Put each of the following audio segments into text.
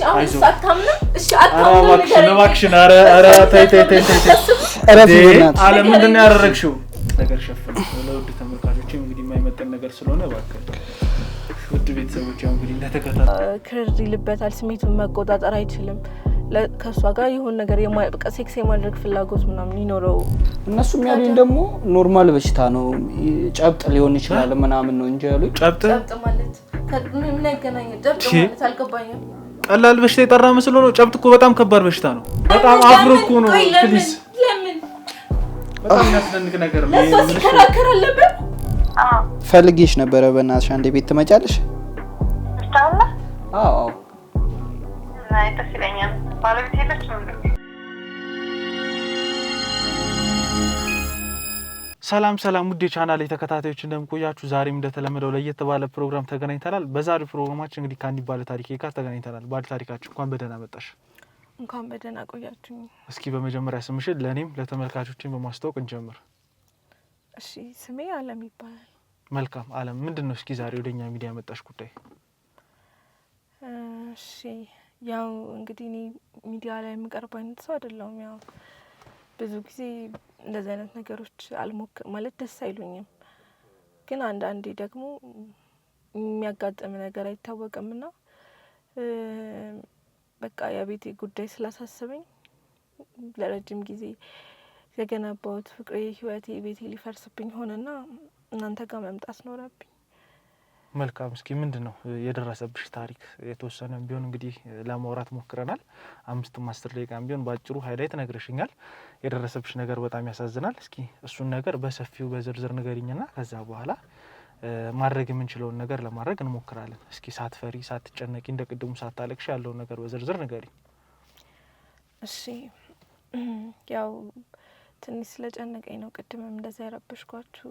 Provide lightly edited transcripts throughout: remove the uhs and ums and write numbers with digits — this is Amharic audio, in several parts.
አሁን ሳታምና እሺ አታምና እባክሽን አረ ተይ አለ ምንድነው ያደረግሽው ነገር ሸፍን ለውድ ተመልካቾች እንግዲህ የማይመጣን ነገር ስለሆነ እባክህ ውድ ቤተሰቦች እንግዲህ እንደተከታተሉ ክር ይልበታል ስሜቱን መቆጣጠር አይችልም ለከሷ ጋር ይሁን ነገር የማይበቃ ሴክስ የማድረግ ፍላጎት ምናምን ይኖረው እነሱ የሚያሉኝ ደግሞ ኖርማል በሽታ ነው ጨብጥ ሊሆን ይችላል ምናምን ነው እንጂ ያሉኝ ጨብጥ ማለት ምን ያገናኝ ጨብጥ ማለት አልገባኝም ቀላል በሽታ የጠራ መስሎ ነው ጨብጥ እኮ በጣም ከባድ በሽታ ነው በጣም አፍሮ እኮ ነው ፕሊዝ ለምን በጣም ያስደንቅ ነገር ነው ለሷ ሲከራከር አለበት ፈልጌሽ ነበር በእናትሽ አንዴ ቤት ትመጫለሽ ታውላ አዎ ናይ ተስለኛ ባለቤት ሄደች ነው ሰላም ውድ ቻናል የተከታታዮች እንደምቆያችሁ ዛሬም እንደተለመደው ለየት ባለ ፕሮግራም ተገናኝተናል በዛሬው ፕሮግራማችን እንግዲህ ካንዲ ባለ ታሪክ ጋር ተገናኝተናል ባለ ታሪካችን እንኳን በደህና መጣሽ እንኳን በደህና ቆያችሁኝ እስኪ በመጀመሪያ ስምሽን ለኔም ለተመልካቾችን በማስተዋወቅ እንጀምር እሺ ስሜ አለም ይባላል መልካም አለም ምንድነው እስኪ ዛሬ ወደኛ ሚዲያ መጣሽ ጉዳይ እሺ ያው እንግዲህ እኔ ሚዲያ ላይ የምቀርበው አይነት ሰው አይደለሁም ያው ብዙ ጊዜ እንደዚህ አይነት ነገሮች አልሞክር ማለት ደስ አይሉኝም ግን አንዳንዴ ደግሞ የሚያጋጥም ነገር አይታወቅምና በቃ የቤቴ ጉዳይ ስላሳሰበኝ ለረጅም ጊዜ የገነባሁት ፍቅሬ ህይወቴ ቤቴ ሊፈርስብኝ ሆነና እናንተ ጋር መምጣት ኖርብኝ መልካም እስኪ ምንድነው የደረሰብሽ ታሪክ የተወሰነ ቢሆን እንግዲህ ለማውራት ሞክረናል 5-10 ደቂቃም ቢሆን ባጭሩ ሃይላይት ነግረሽኛል የደረሰብሽ ነገር በጣም ያሳዝናል እስኪ እሱን ነገር በሰፊው በዝርዝር ንገሪኝና ከዛ በኋላ ማድረግ የምንችለው ነገር ለማድረግ እንሞክራለን እስኪ ሳትፈሪ ሳትጨነቂ እንደቀደሙ ሳታለቅሽ ያለው ነገር በዝርዝር ንገሪኝ እሺ ያው ትንሽ ስለጨነቀኝ ነው ቅድምም እንደዛ ያረበሽኳችሁ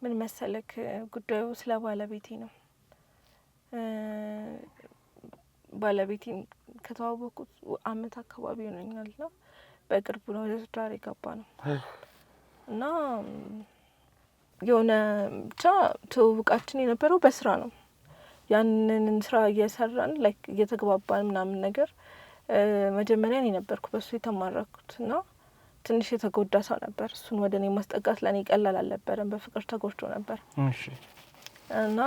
ምን መሰለክ ጉዳዩ ስለ ባለቤቴ ነው ባለቤቴን ከተዋወቁት አመት አካባቢ ሆነኛልና በቅርቡ ነው ወደ ትዳር የገባነው እና የሆነ ብቻ ትውውቃችን የነበረው በስራ ነው ያንን ስራ እየሰራን ላይክ እየተግባባን ምናምን ነገር መጀመሪያ እኔ ነበርኩ በሱ የተማረኩትና ትንሽ የተጎዳ ሰው ነበር እሱን ወደኔ ማስጠጋት ለኔ ቀላል አልነበረም በፍቅር ተጎድቶ ነበር እሺ እና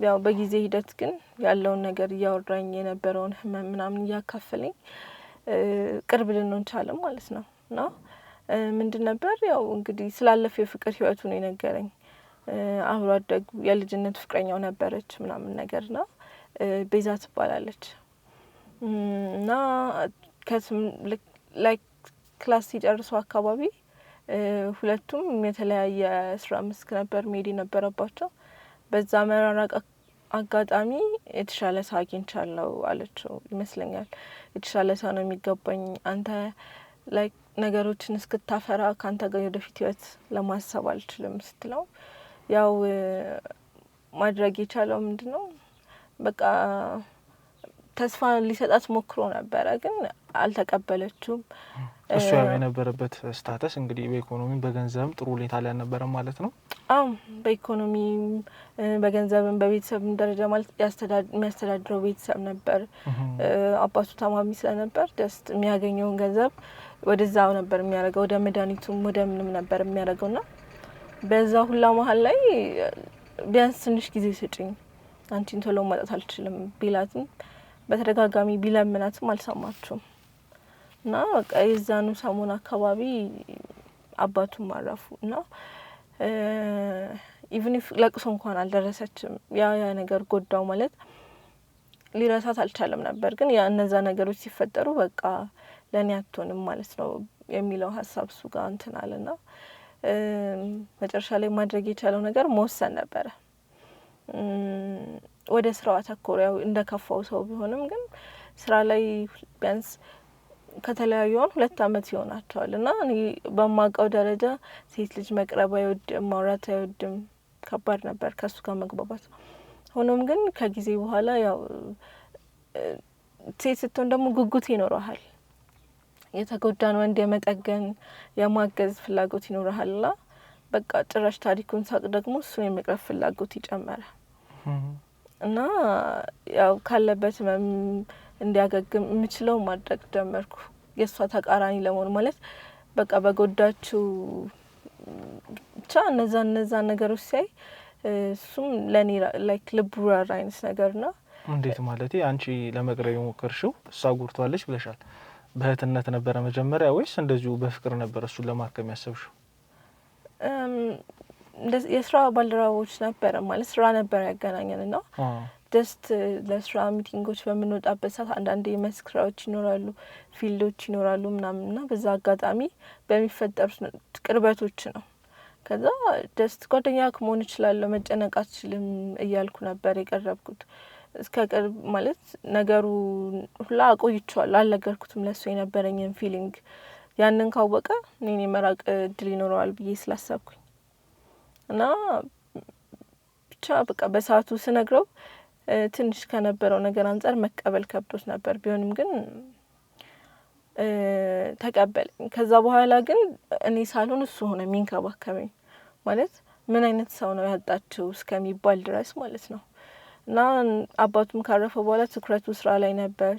ያው በጊዜ ሂደት ግን ያለውን ነገር ያወራኝ የነበረውን ህመም ምናምን ያካፈለኝ ቅርብ ልንሆን ቻለ ማለት ነው እና ምንድን ነበር ያው እንግዲህ ስላለፈው የፍቅር ህይወቱ ነው የነገረኝ አብሮ አደጉ የልጅነት ፍቅረኛው ነበረች ምናምን ነገርና ቤዛ ትባላለች እና ከስም ላይክ ክላስ ሲጨርሱ አካባቢ ሁለቱም የተለያየ ስራ መስክ ነበር መሄድ ነበረባቸው በዛ መራራቅ አጋጣሚ የተሻለ ሰው አግኝቻለሁ አለችው ይመስለኛል የተሻለ ሰው ነው የሚገባኝ አንተ ላይክ ነገሮችን እስክታፈራ ካንተ ጋር ወደፊት ህይወት ለማሰብ አልችልም ስትለው ያው ማድረግ የቻለው ምንድነው በቃ ተስፋ ሊሰጣት ሞክሮ ነበር ግን አልተቀበለችውም እሱ ያው የነበረበት ስታተስ እንግዲህ በኢኮኖሚ በገንዘብም ጥሩ ሁኔታ ላይ ነበር ማለት ነው በኢኮኖሚ በገንዘብም በቤተሰብም ደረጃ ማለት የሚያስተዳድረው ቤተሰብ ነበር አባቱ ታማሚ ስለነበር ደስት የሚያገኘውን ገንዘብ ወደዛው ነበር የሚያደርገው ወደ መድኃኒቱም ወደ ምንም ነበር የሚያደርገውና በዛ ሁላ መሀል ላይ ቢያንስ ትንሽ ጊዜ ስጪኝ አንቺን ቶሎ ማጣት አልችልም ቢላትም በተደጋጋሚ ቢለምናትም አልሰማችም እና በቃ የዛኑ ሰሞን አካባቢ አባቱም አረፉና ኢቭን ኢፍ ለቅሶ እንኳን አልደረሰችም ያ ነገር ጎዳው ማለት ሊረሳት አልቻለም ነበር ግን ያ እነዛ ነገሮች ሲፈጠሩ በቃ ለኔ አትሆንም ማለት ነው የሚለው ሐሳብ እሱ ጋር እንትናልና መጨረሻ ላይ ማድረግ የቻለው ነገር መወሰን ነበር ወደ ስራው አተኮረው እንደከፋው ሰው ቢሆንም ግን ስራ ላይ ቢያንስ ከተለያዩን 2 አመት ይሆናቸዋልና እኔ በማቀው ደረጃ ሴት ልጅ መቅረብ አይወድም ማውራት አይወድም ከባድ ነበር ከሱ ጋር መግባባት ሆኖም ግን ከጊዜ በኋላ ያው ሴት ስትሆን ደግሞ ጉጉት ይኖርሃል የተጎዳን ወንድ የመጠገን የማገዝ ፍላጎት ይኖርሃልና በቃ ጭራሽ ታሪኩን ሳቅ ደግሞ እሱ የመቅረብ ፍላጎት ይጨመረ እና ያው ካለበት እንዲያገግም የምችለው ማድረግ ጀመርኩ። የእሷ ተቃራኒ ለመሆን ማለት በቃ በጎዳችው ብቻ እነዛ ነገሮች ሲያይ እሱም ለኔ ላይክ ልቡ ራራ አይነት ነገርና እንዴት ማለት አንቺ ለመቅረብ የሞከርሽው እሷ ጉርቷለች ብለሻል። በእህትነት ነበረ መጀመሪያ ወይስ እንደዚሁ በፍቅር ነበር እሱን ለማከም ያሰብሽው? የስራ ባልደረቦች ነበር ማለት ስራ ነበር ያገናኘንና ጀስት ለስራ ሚቲንጎች በምንወጣበት ሰዓት አንዳንዴ የመስክ ስራዎች ይኖራሉ፣ ፊልዶች ይኖራሉ ምናምንና በዛ አጋጣሚ በሚፈጠሩ ቅርበቶች ነው። ከዛ ጀስት ጓደኛ ከመሆን እችላለሁ መጨነቅ አልችልም እያልኩ ነበር የቀረብኩት። እስከ ቅርብ ማለት ነገሩ ሁላ አቆይቼዋለሁ፣ አልነገርኩትም ለሱ የነበረኝን ፊሊንግ። ያንን ካወቀ እኔን የመራቅ እድል ይኖረዋል ብዬ ስላሰብኩኝ እና ብቻ በቃ በሰዓቱ ስነግረው ትንሽ ከነበረው ነገር አንጻር መቀበል ከብዶት ነበር። ቢሆንም ግን ተቀበለኝ። ከዛ በኋላ ግን እኔ ሳልሆን እሱ ሆነ የሚንከባከበኝ። ማለት ምን አይነት ሰው ነው ያጣችው እስከሚባል ድረስ ማለት ነው። እና አባቱም ካረፈ በኋላ ትኩረቱ ስራ ላይ ነበር።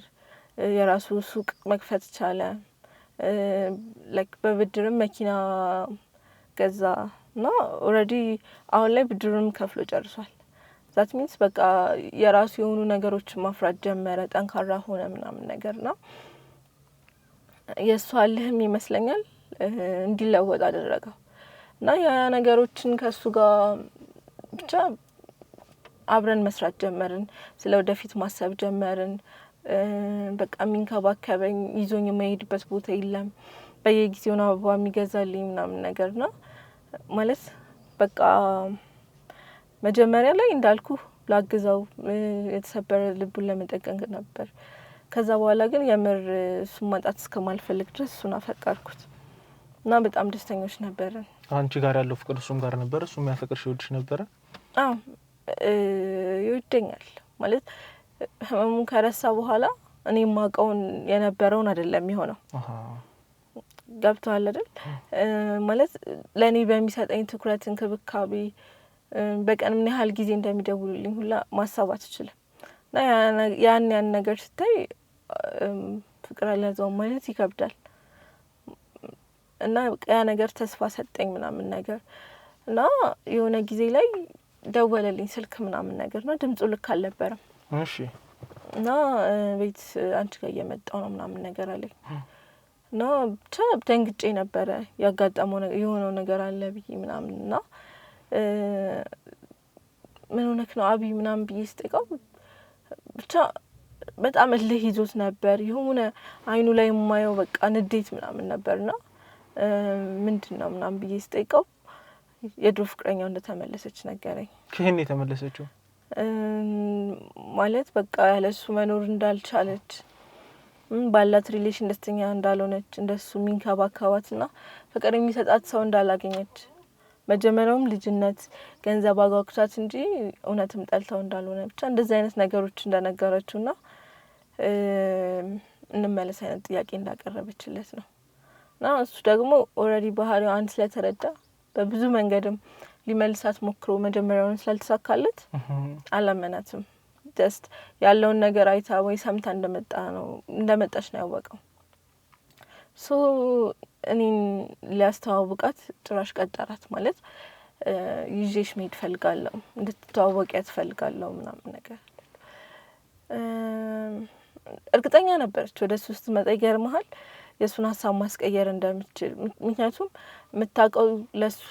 የራሱ ሱቅ መክፈት ቻለ። ላይክ በብድርም መኪና ገዛ እና ኦልሬዲ አሁን ላይ ብድሩንም ከፍሎ ጨርሷል። ዛት ሚንስ በቃ የራሱ የሆኑ ነገሮችን ማፍራት ጀመረ፣ ጠንካራ ሆነ ምናምን ነገርና የእሱ አለህም ይመስለኛል እንዲለወጥ አደረገው። እና ያ ነገሮችን ከሱ ጋር ብቻ አብረን መስራት ጀመርን። ስለ ወደፊት ማሰብ ጀመርን። በቃ የሚንከባከበኝ ይዞኝ የማይሄድበት ቦታ የለም። በየጊዜው ነው አበባ የሚገዛልኝ ምናምን ነገርና ማለት በቃ መጀመሪያ ላይ እንዳልኩ ላግዘው የተሰበረ ልቡን ለመጠገን ነበር። ከዛ በኋላ ግን የምር እሱን ማጣት እስከማልፈልግ ድረስ እሱን አፈቀርኩት እና በጣም ደስተኞች ነበርን። አንቺ ጋር ያለው ፍቅር እሱም ጋር ነበር? እሱም ያፈቅርሽ ይወድሽ ነበር? አዎ ይወደኛል። ማለት ህመሙን ከረሳ በኋላ እኔ ማቀውን የነበረውን አይደለም የሚሆነው። ገብቷል አይደል? ማለት ለኔ በሚሰጠኝ ትኩረት፣ እንክብካቤ በቀን ምን ያህል ጊዜ እንደሚደውሉልኝ ሁላ ማሰብ አትችልም። እና ያን ነገር ስታይ ፍቅር አልያዘውም ማለት ይከብዳል። እና ያ ነገር ተስፋ ሰጠኝ ምናምን ነገር እና የሆነ ጊዜ ላይ ደወለልኝ ስልክ ምናምን ነገር ነው። ድምጹ ልክ አልነበረም። እሺ። እና ቤት አንቺ ጋር እየመጣው ነው ምናምን ነገር አለኝ። እና ብቻ ደንግጬ ነበረ። ያጋጠመው የሆነው ነገር አለ ብዬ ምናምን እና ምን ሆነክ ነው አቢ ምናምን ብዬ ስጠይቀው ብቻ በጣም እልህ ይዞት ነበር። የሆነ አይኑ ላይ የማየው በቃ ንዴት ምናምን ነበርና ምንድነው ምናምን ብዬ ስጠይቀው የድሮ ፍቅረኛው እንደተመለሰች ነገረኝ። ከሄን የተመለሰችው ማለት በቃ ያለሱ መኖር እንዳልቻለች፣ ባላት ሪሌሽን ደስተኛ እንዳልሆነች፣ እንደሱ የሚንከባከባትና ፍቅር የሚሰጣት ሰው እንዳላገኘች፣ መጀመሪያውም ልጅነት ገንዘብ አጓጉቷት እንጂ እውነትም ጠልተው እንዳልሆነ ብቻ እንደዚህ አይነት ነገሮች እንደነገረችውና እንመለስ አይነት ጥያቄ እንዳቀረበችለት ነው። እና እሱ ደግሞ ኦልሬዲ ባህሪው አንድ ስለተረዳ በብዙ መንገድም ሊመልሳት ሞክሮ መጀመሪያውን ስላልተሳካለት አላመናትም። ጀስት ያለውን ነገር አይታ ወይ ሰምታ እንደመጣች ነው ያወቀው። ሶ እኔን ሊያስተዋውቃት ጭራሽ ቀጠራት። ማለት ይዤሽ መሄድ ፈልጋለሁ፣ እንድትተዋወቂያት ፈልጋለሁ ምናምን ነገር። እርግጠኛ ነበረች ወደ እሱ ስትመጣ ይገርምሃል የእሱን ሀሳብ ማስቀየር እንደምትችል። ምክንያቱም የምታውቀው ለሱ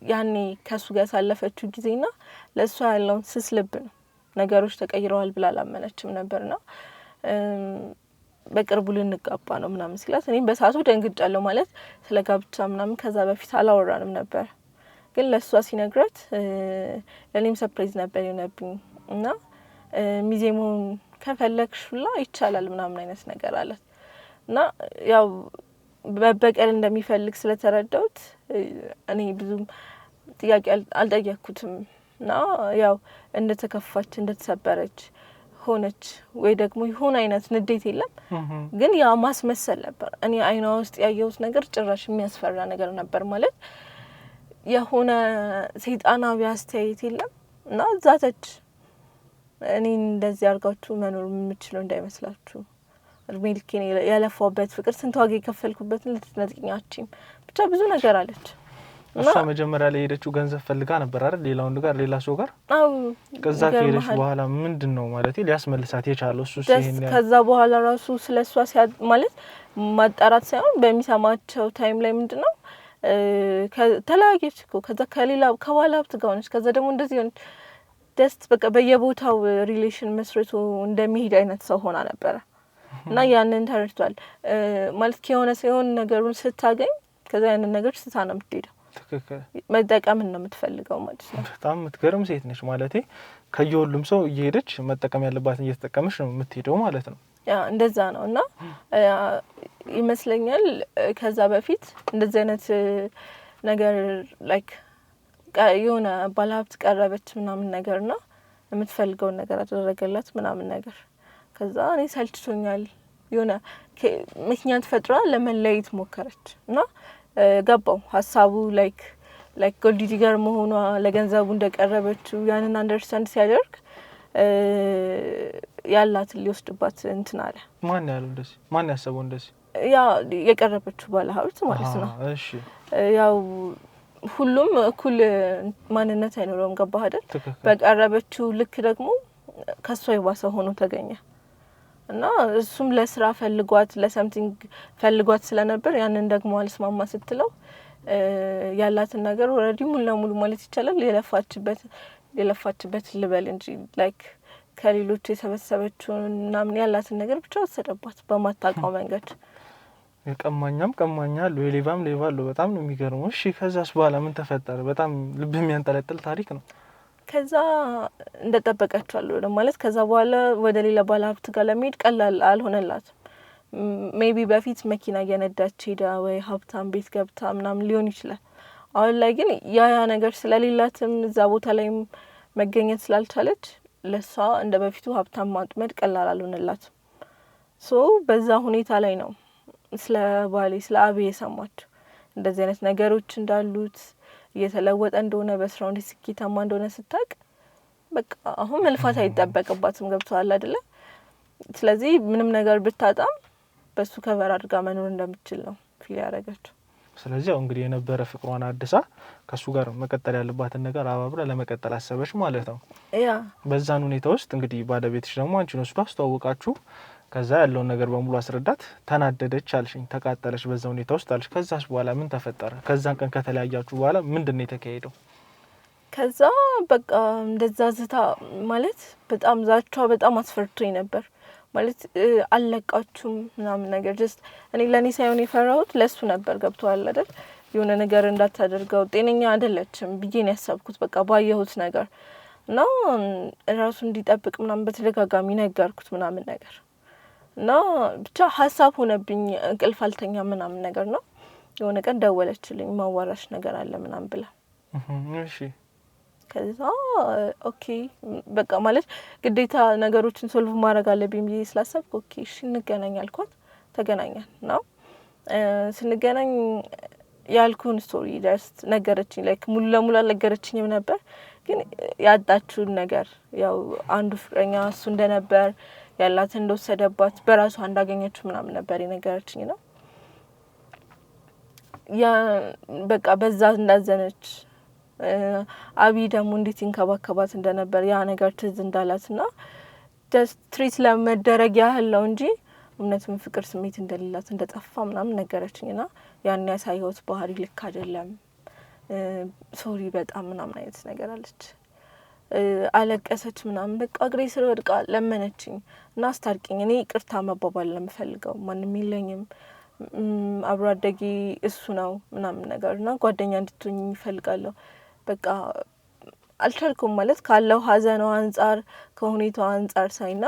ያኔ ከሱ ጋር ያሳለፈችው ጊዜና ለሱ ያለውን ስስ ልብ ነው። ነገሮች ተቀይረዋል ብላ አላመነችም ነበርና በቅርቡ ልንጋባ ነው ምናምን ሲላት እኔም በሰዓቱ ደንግጫለሁ። ማለት ስለ ጋብቻ ምናምን ከዛ በፊት አላወራንም ነበር። ግን ለሷ ሲነግራት ለኔም ሰርፕራይዝ ነበር የሆነብኝ እና ሚዜሙን ከፈለግሽ ሁላ ይቻላል ምናምን አይነት ነገር አላት። እና ያው በበቀል እንደሚፈልግ ስለተረዳሁት እኔ ብዙም ጥያቄ አልጠየቅኩትም። እና ያው እንደተከፋች እንደተሰበረች ሆነች ወይ ደግሞ ይሁን አይነት ንዴት የለም ግን ያ ማስመሰል ነበር። እኔ አይኗ ውስጥ ያየሁት ነገር ጭራሽ የሚያስፈራ ነገር ነበር። ማለት የሆነ ሰይጣናዊ አስተያየት የለም እና ዛተች እኔ እንደዚህ አርጋችሁ መኖር የምችለው እንዳይመስላችሁ እድሜ ልኬን ያለፋውበት ፍቅር ስንት ዋጋ የከፈልኩበትን ልትነጥቂኛችም ብቻ ብዙ ነገር አለች። እሷ መጀመሪያ ላይ ሄደችው ገንዘብ ፈልጋ ነበር አይደል? ሌላውን ጋር ሌላ ሰው ጋር አው ከዛ ከሄደች በኋላ ምንድነው ማለት ሊያስመልሳት የቻለው እሱ ሲሄን ከዛ በኋላ ራሱ ስለሷ ማለት ማጣራት ሳይሆን በሚሰማቸው ታይም ላይ ምንድነው ከተለያየች እኮ ከዛ ከሌላ ከባለ ሀብት ጋር ሆነች። ከዛ ደግሞ እንደዚህ ሆነች ደስ በቃ በየቦታው ሪሌሽን መስርቶ እንደሚሄድ አይነት ሰው ሆና ነበረ እና ያንን ተረድቷል ማለት ከሆነ ሳይሆን ነገሩን ስታገኝ ከዛ ያንን ነገር ስታ ነው የምትሄደው። ትክክል መጠቀም ነው የምትፈልገው ማለት ነው። በጣም የምትገርም ሴት ነች ማለቴ ከየሁሉም ሰው እየሄደች መጠቀም ያለባትን እየተጠቀመች ነው የምትሄደው ማለት ነው። ያ እንደዛ ነው እና ይመስለኛል ከዛ በፊት እንደዚህ አይነት ነገር ላይክ የሆነ ባለሀብት ቀረበች ምናምን ነገርና የምትፈልገውን ነገር አደረገላት ምናምን ነገር ከዛ እኔ ሰልችቶኛል የሆነ ምክንያት ፈጥራ ለመለየት ሞከረች እና ገባው ሀሳቡ ላይክ ጎልድ ዲገር መሆኗ ለገንዘቡ እንደቀረበችው ያንን አንደርስታንድ ሲያደርግ ያላትን ሊወስድባት እንትን አለ። ማን ያለው እንደዚህ? ማን ያሰበው እንደዚህ? ያ የቀረበችው ባለሀብት ማለት ነው። እሺ ያው ሁሉም እኩል ማንነት አይኖረውም። ገባህ አይደል? በቀረበችው ልክ ደግሞ ከሷ የባሰ ሆኖ ተገኘ እና እሱም ለስራ ፈልጓት ለሰምቲንግ ፈልጓት ስለነበር ያንን ደግሞ አልስማማ ስትለው ያላትን ነገር ኦሬዲ ሙሉ ለሙሉ ማለት ይቻላል የለፋችበት ልበል እንጂ ላይክ ከሌሎች የሰበሰበችውን ምናምን ያላትን ነገር ብቻ ወሰደባት በማታውቀው መንገድ። የቀማኛም ቀማኛ አለ የሌባም ሌባ አለ። በጣም ነው የሚገርመው። እሺ ከዛስ በኋላ ምን ተፈጠረ? በጣም ልብ የሚያንጠለጥል ታሪክ ነው። ከዛ እንደጠበቀችው ማለት ከዛ በኋላ ወደ ሌላ ባለሀብት ጋር ለመሄድ ቀላል አልሆነላትም። ሜቢ በፊት መኪና እየነዳች ሄዳ ወይ ሀብታም ቤት ገብታ ምናምን ሊሆን ይችላል። አሁን ላይ ግን ያ ነገር ስለሌላትም እዛ ቦታ ላይ መገኘት ስላልቻለች ለሷ እንደ በፊቱ ሀብታም ማጥመድ ቀላል አልሆነላትም። በዛ ሁኔታ ላይ ነው ስለ ባሌ ስለ አብይ የሰማችው እንደዚህ አይነት ነገሮች እንዳሉት እየተለወጠ እንደሆነ በስራው ስኬታማ እንደሆነ ስታቅ በቃ አሁን መልፋት አይጠበቅባትም። ገብቷል አይደለ? ስለዚህ ምንም ነገር ብታጣም በሱ ከቨር አድርጋ መኖር እንደምትችል ነው ፊል ያደረገችው። ስለዚህ አሁን እንግዲህ የነበረ ፍቅሯን አድሳ ከሱ ጋር መቀጠል ያለባትን ነገር አባብራ ለመቀጠል አሰበች ማለት ነው። ያ በዛን ሁኔታ ውስጥ እንግዲህ ባለቤትሽ ደግሞ አንቺ ነው አስተዋወቃችሁ። ከዛ ያለውን ነገር በሙሉ አስረዳት። ተናደደች አልሽኝ፣ ተቃጠለች በዛ ሁኔታ ውስጥ አልሽ። ከዛስ በኋላ ምን ተፈጠረ? ከዛን ቀን ከተለያያችሁ በኋላ ምንድነው የተካሄደው? ከዛ በቃ እንደዛ ዝታ ማለት በጣም ዛቻ በጣም አስፈርቶኝ ነበር ማለት አለቃችሁም ምናምን ነገር ጀስት እኔ ለኔ ሳይሆን የፈራሁት ለሱ ነበር። ገብቷል አይደል? የሆነ ነገር እንዳታደርገው ጤነኛ አይደለችም ብዬ ነው ያሰብኩት በቃ ባየሁት ነገር እና ራሱ እንዲጠብቅ ምናምን በተደጋጋሚ ነገርኩት ምናምን ነገር እና ብቻ ሀሳብ ሆነብኝ። እንቅልፍ አልተኛ ምናምን ነገር ነው። የሆነ ቀን ደወለችልኝ ማዋራሽ ነገር አለ ምናምን ብላ። እሺ ከዛ ኦኬ በቃ ማለት ግዴታ ነገሮችን ሶልቭ ማድረግ አለብኝ ብዬ ስላሰብኩ ኦኬ እሺ እንገናኝ አልኳት። ተገናኘን ነው ስንገናኝ ያልኩን ስቶሪ ጀስት ነገረችኝ። ላይክ ሙሉ ለሙሉ አልነገረችኝም ነበር ግን ያጣችውን ነገር ያው አንዱ ፍቅረኛ እሱ እንደነበር ያላትን እንደወሰደባት በራሷ እንዳገኘችው ምናምን ነበር የነገረችኝ ነው። ያ በቃ በዛ እንዳዘነች አብይ ደግሞ እንዴት ይንከባከባት እንደነበር ያ ነገር ትዝ እንዳላትና ጀስት ትሪት ለመደረግ ያህል ነው እንጂ እውነትም ፍቅር ስሜት እንደሌላት እንደጠፋ ምናምን ነገረችኝና ያን ያሳየሁት ባህሪ ልክ አይደለም ሶሪ በጣም ምናምን አይነት ነገር አለች። አለቀሰች ምናምን በቃ እግሬ ስር ወድቃ ለመነችኝ እና አስታርቂኝ እኔ ይቅርታ መባባል ለምፈልገው ማንም የለኝም አብሮ አደጌ እሱ ነው ምናምን ነገርና ጓደኛ እንድትሆኝ ይፈልጋለሁ። በቃ አልቻልኩም ማለት ካለው ሀዘኗ አንጻር ከሁኔታው አንጻር ሳይና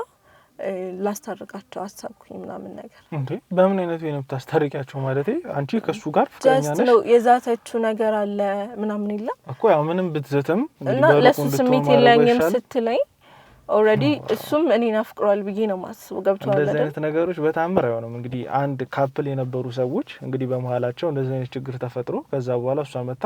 ላስታርቃቸው አሳብኩኝ ምናምን ነገር። እንዴ በምን አይነት ወይ ነው ታስታርቂያቸው? ማለት አንቺ ከሱ ጋር ፍቅረኛ ነሽ ነው የዛተችው ነገር አለ ምናምን ይላል እኮ ያው ምንም ብትዘተም እና ለሱ ስሜት የለኝም ስትለኝ ኦሬዲ እሱም እኔን አፍቅሯል ብዬ ነው ማስበው። ገብቷል አይደል? እንደዚህ አይነት ነገሮች በታምር አይሆንም። እንግዲህ አንድ ካፕል የነበሩ ሰዎች እንግዲህ በመሃላቸው እንደዚህ አይነት ችግር ተፈጥሮ ከዛ በኋላ እሷ መጣ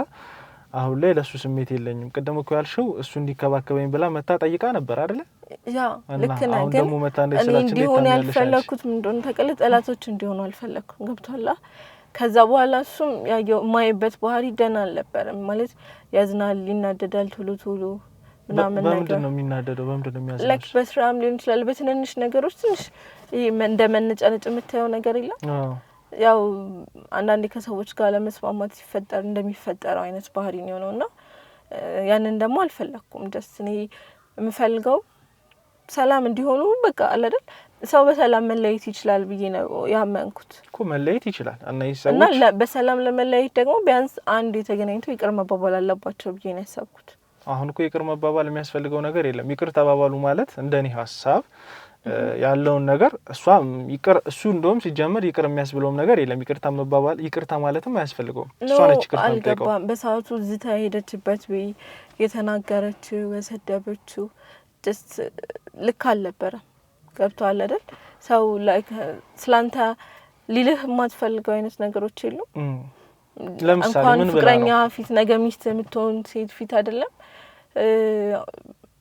አሁን ላይ ለሱ ስሜት የለኝም። ቀደም እኮ ያልሽው እሱ እንዲከባከበኝ ብላ መታ ጠይቃ ነበር አይደል? ያ ልክ ነህ። አሁን ግን ደግሞ መታ እንደሰላች እንዲሆን ያልፈለኩት ምንድነው ተቀለ ጠላቶች እንዲሆኑ አልፈለኩም። ገብቷላ? ከዛ በኋላ እሱም ያየው ማይበት ባህሪ ደህና አልነበረም ማለት ያዝናል፣ ይናደዳል ቶሎ ምናምን ነገር። በምንድን ነው የሚናደደው? በምንድን ነው የሚያዝነው? ላይክ በስራም ሊሆን ይችላል በትንንሽ ነገሮች ትንሽ ይሄ እንደ መነጫነጭ የምታየው ነገር የለም። ያው አንዳንዴ ከሰዎች ጋር ለመስማማት ሲፈጠር እንደሚፈጠረው አይነት ባህሪ ነው ነውና ያንን ደግሞ አልፈለኩም። ደስ እኔ የምፈልገው ሰላም እንዲሆኑ በቃ አለ አይደል? ሰው በሰላም መለየት ይችላል ብዬ ነው ያመንኩት እኮ። መለየት ይችላል እና ይሰውች እና በሰላም ለመለየት ደግሞ ቢያንስ አንድ የተገናኝተው ይቅር መባባል አለባቸው ብዬ ነው ያሰብኩት። አሁን እኮ ይቅር መባባል የሚያስፈልገው ነገር የለም። ይቅር ተባባሉ ማለት እንደኔ ሀሳብ ያለውን ነገር እሱ እንደውም ሲጀመር ይቅር የሚያስብለውም ነገር የለም። ይቅርታ መባባል ይቅርታ ማለትም አያስፈልገውም። እሷ ነች ይቅርታ የምትጠይቀው። በሰዓቱ ዝታ ሄደችበት ወይ የተናገረችው የሰደበችው ጀስት ልክ አልነበረም። ገብቷል አይደል? ሰው ላይክ ስላንተ ሊልህ የማትፈልገው አይነት ነገሮች የሉ። ለምሳሌ ምን ፍቅረኛ ፊት ነገ ሚስት የምትሆን ሴት ፊት አይደለም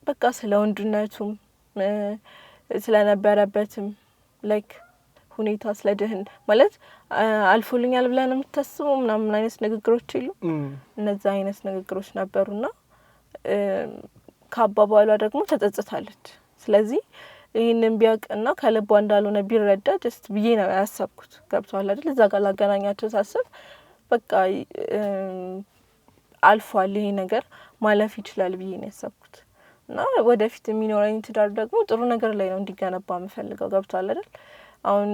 በቃ ስለ ወንድነቱም ስለነበረበትም ላይክ ሁኔታ ስለ ድህን ማለት አልፎልኛል ብለን የምታስበው ምናምን አይነት ንግግሮች የሉ። እነዛ አይነት ንግግሮች ነበሩና ከአባባሏ ደግሞ ተጸጽታለች። ስለዚህ ይህንን ቢያውቅና ከልቧ እንዳልሆነ ቢረዳ ጀስት ብዬ ነው ያሰብኩት። ገብቷል አይደል? እዛ ጋር ላገናኛቸው ሳስብ በቃ አልፏል ይሄ ነገር ማለፍ ይችላል ብዬ ነው ያሰብኩት። እና ወደፊት የሚኖረኝ ትዳር ደግሞ ጥሩ ነገር ላይ ነው እንዲገነባ የምፈልገው። ገብቷል አይደል? አሁን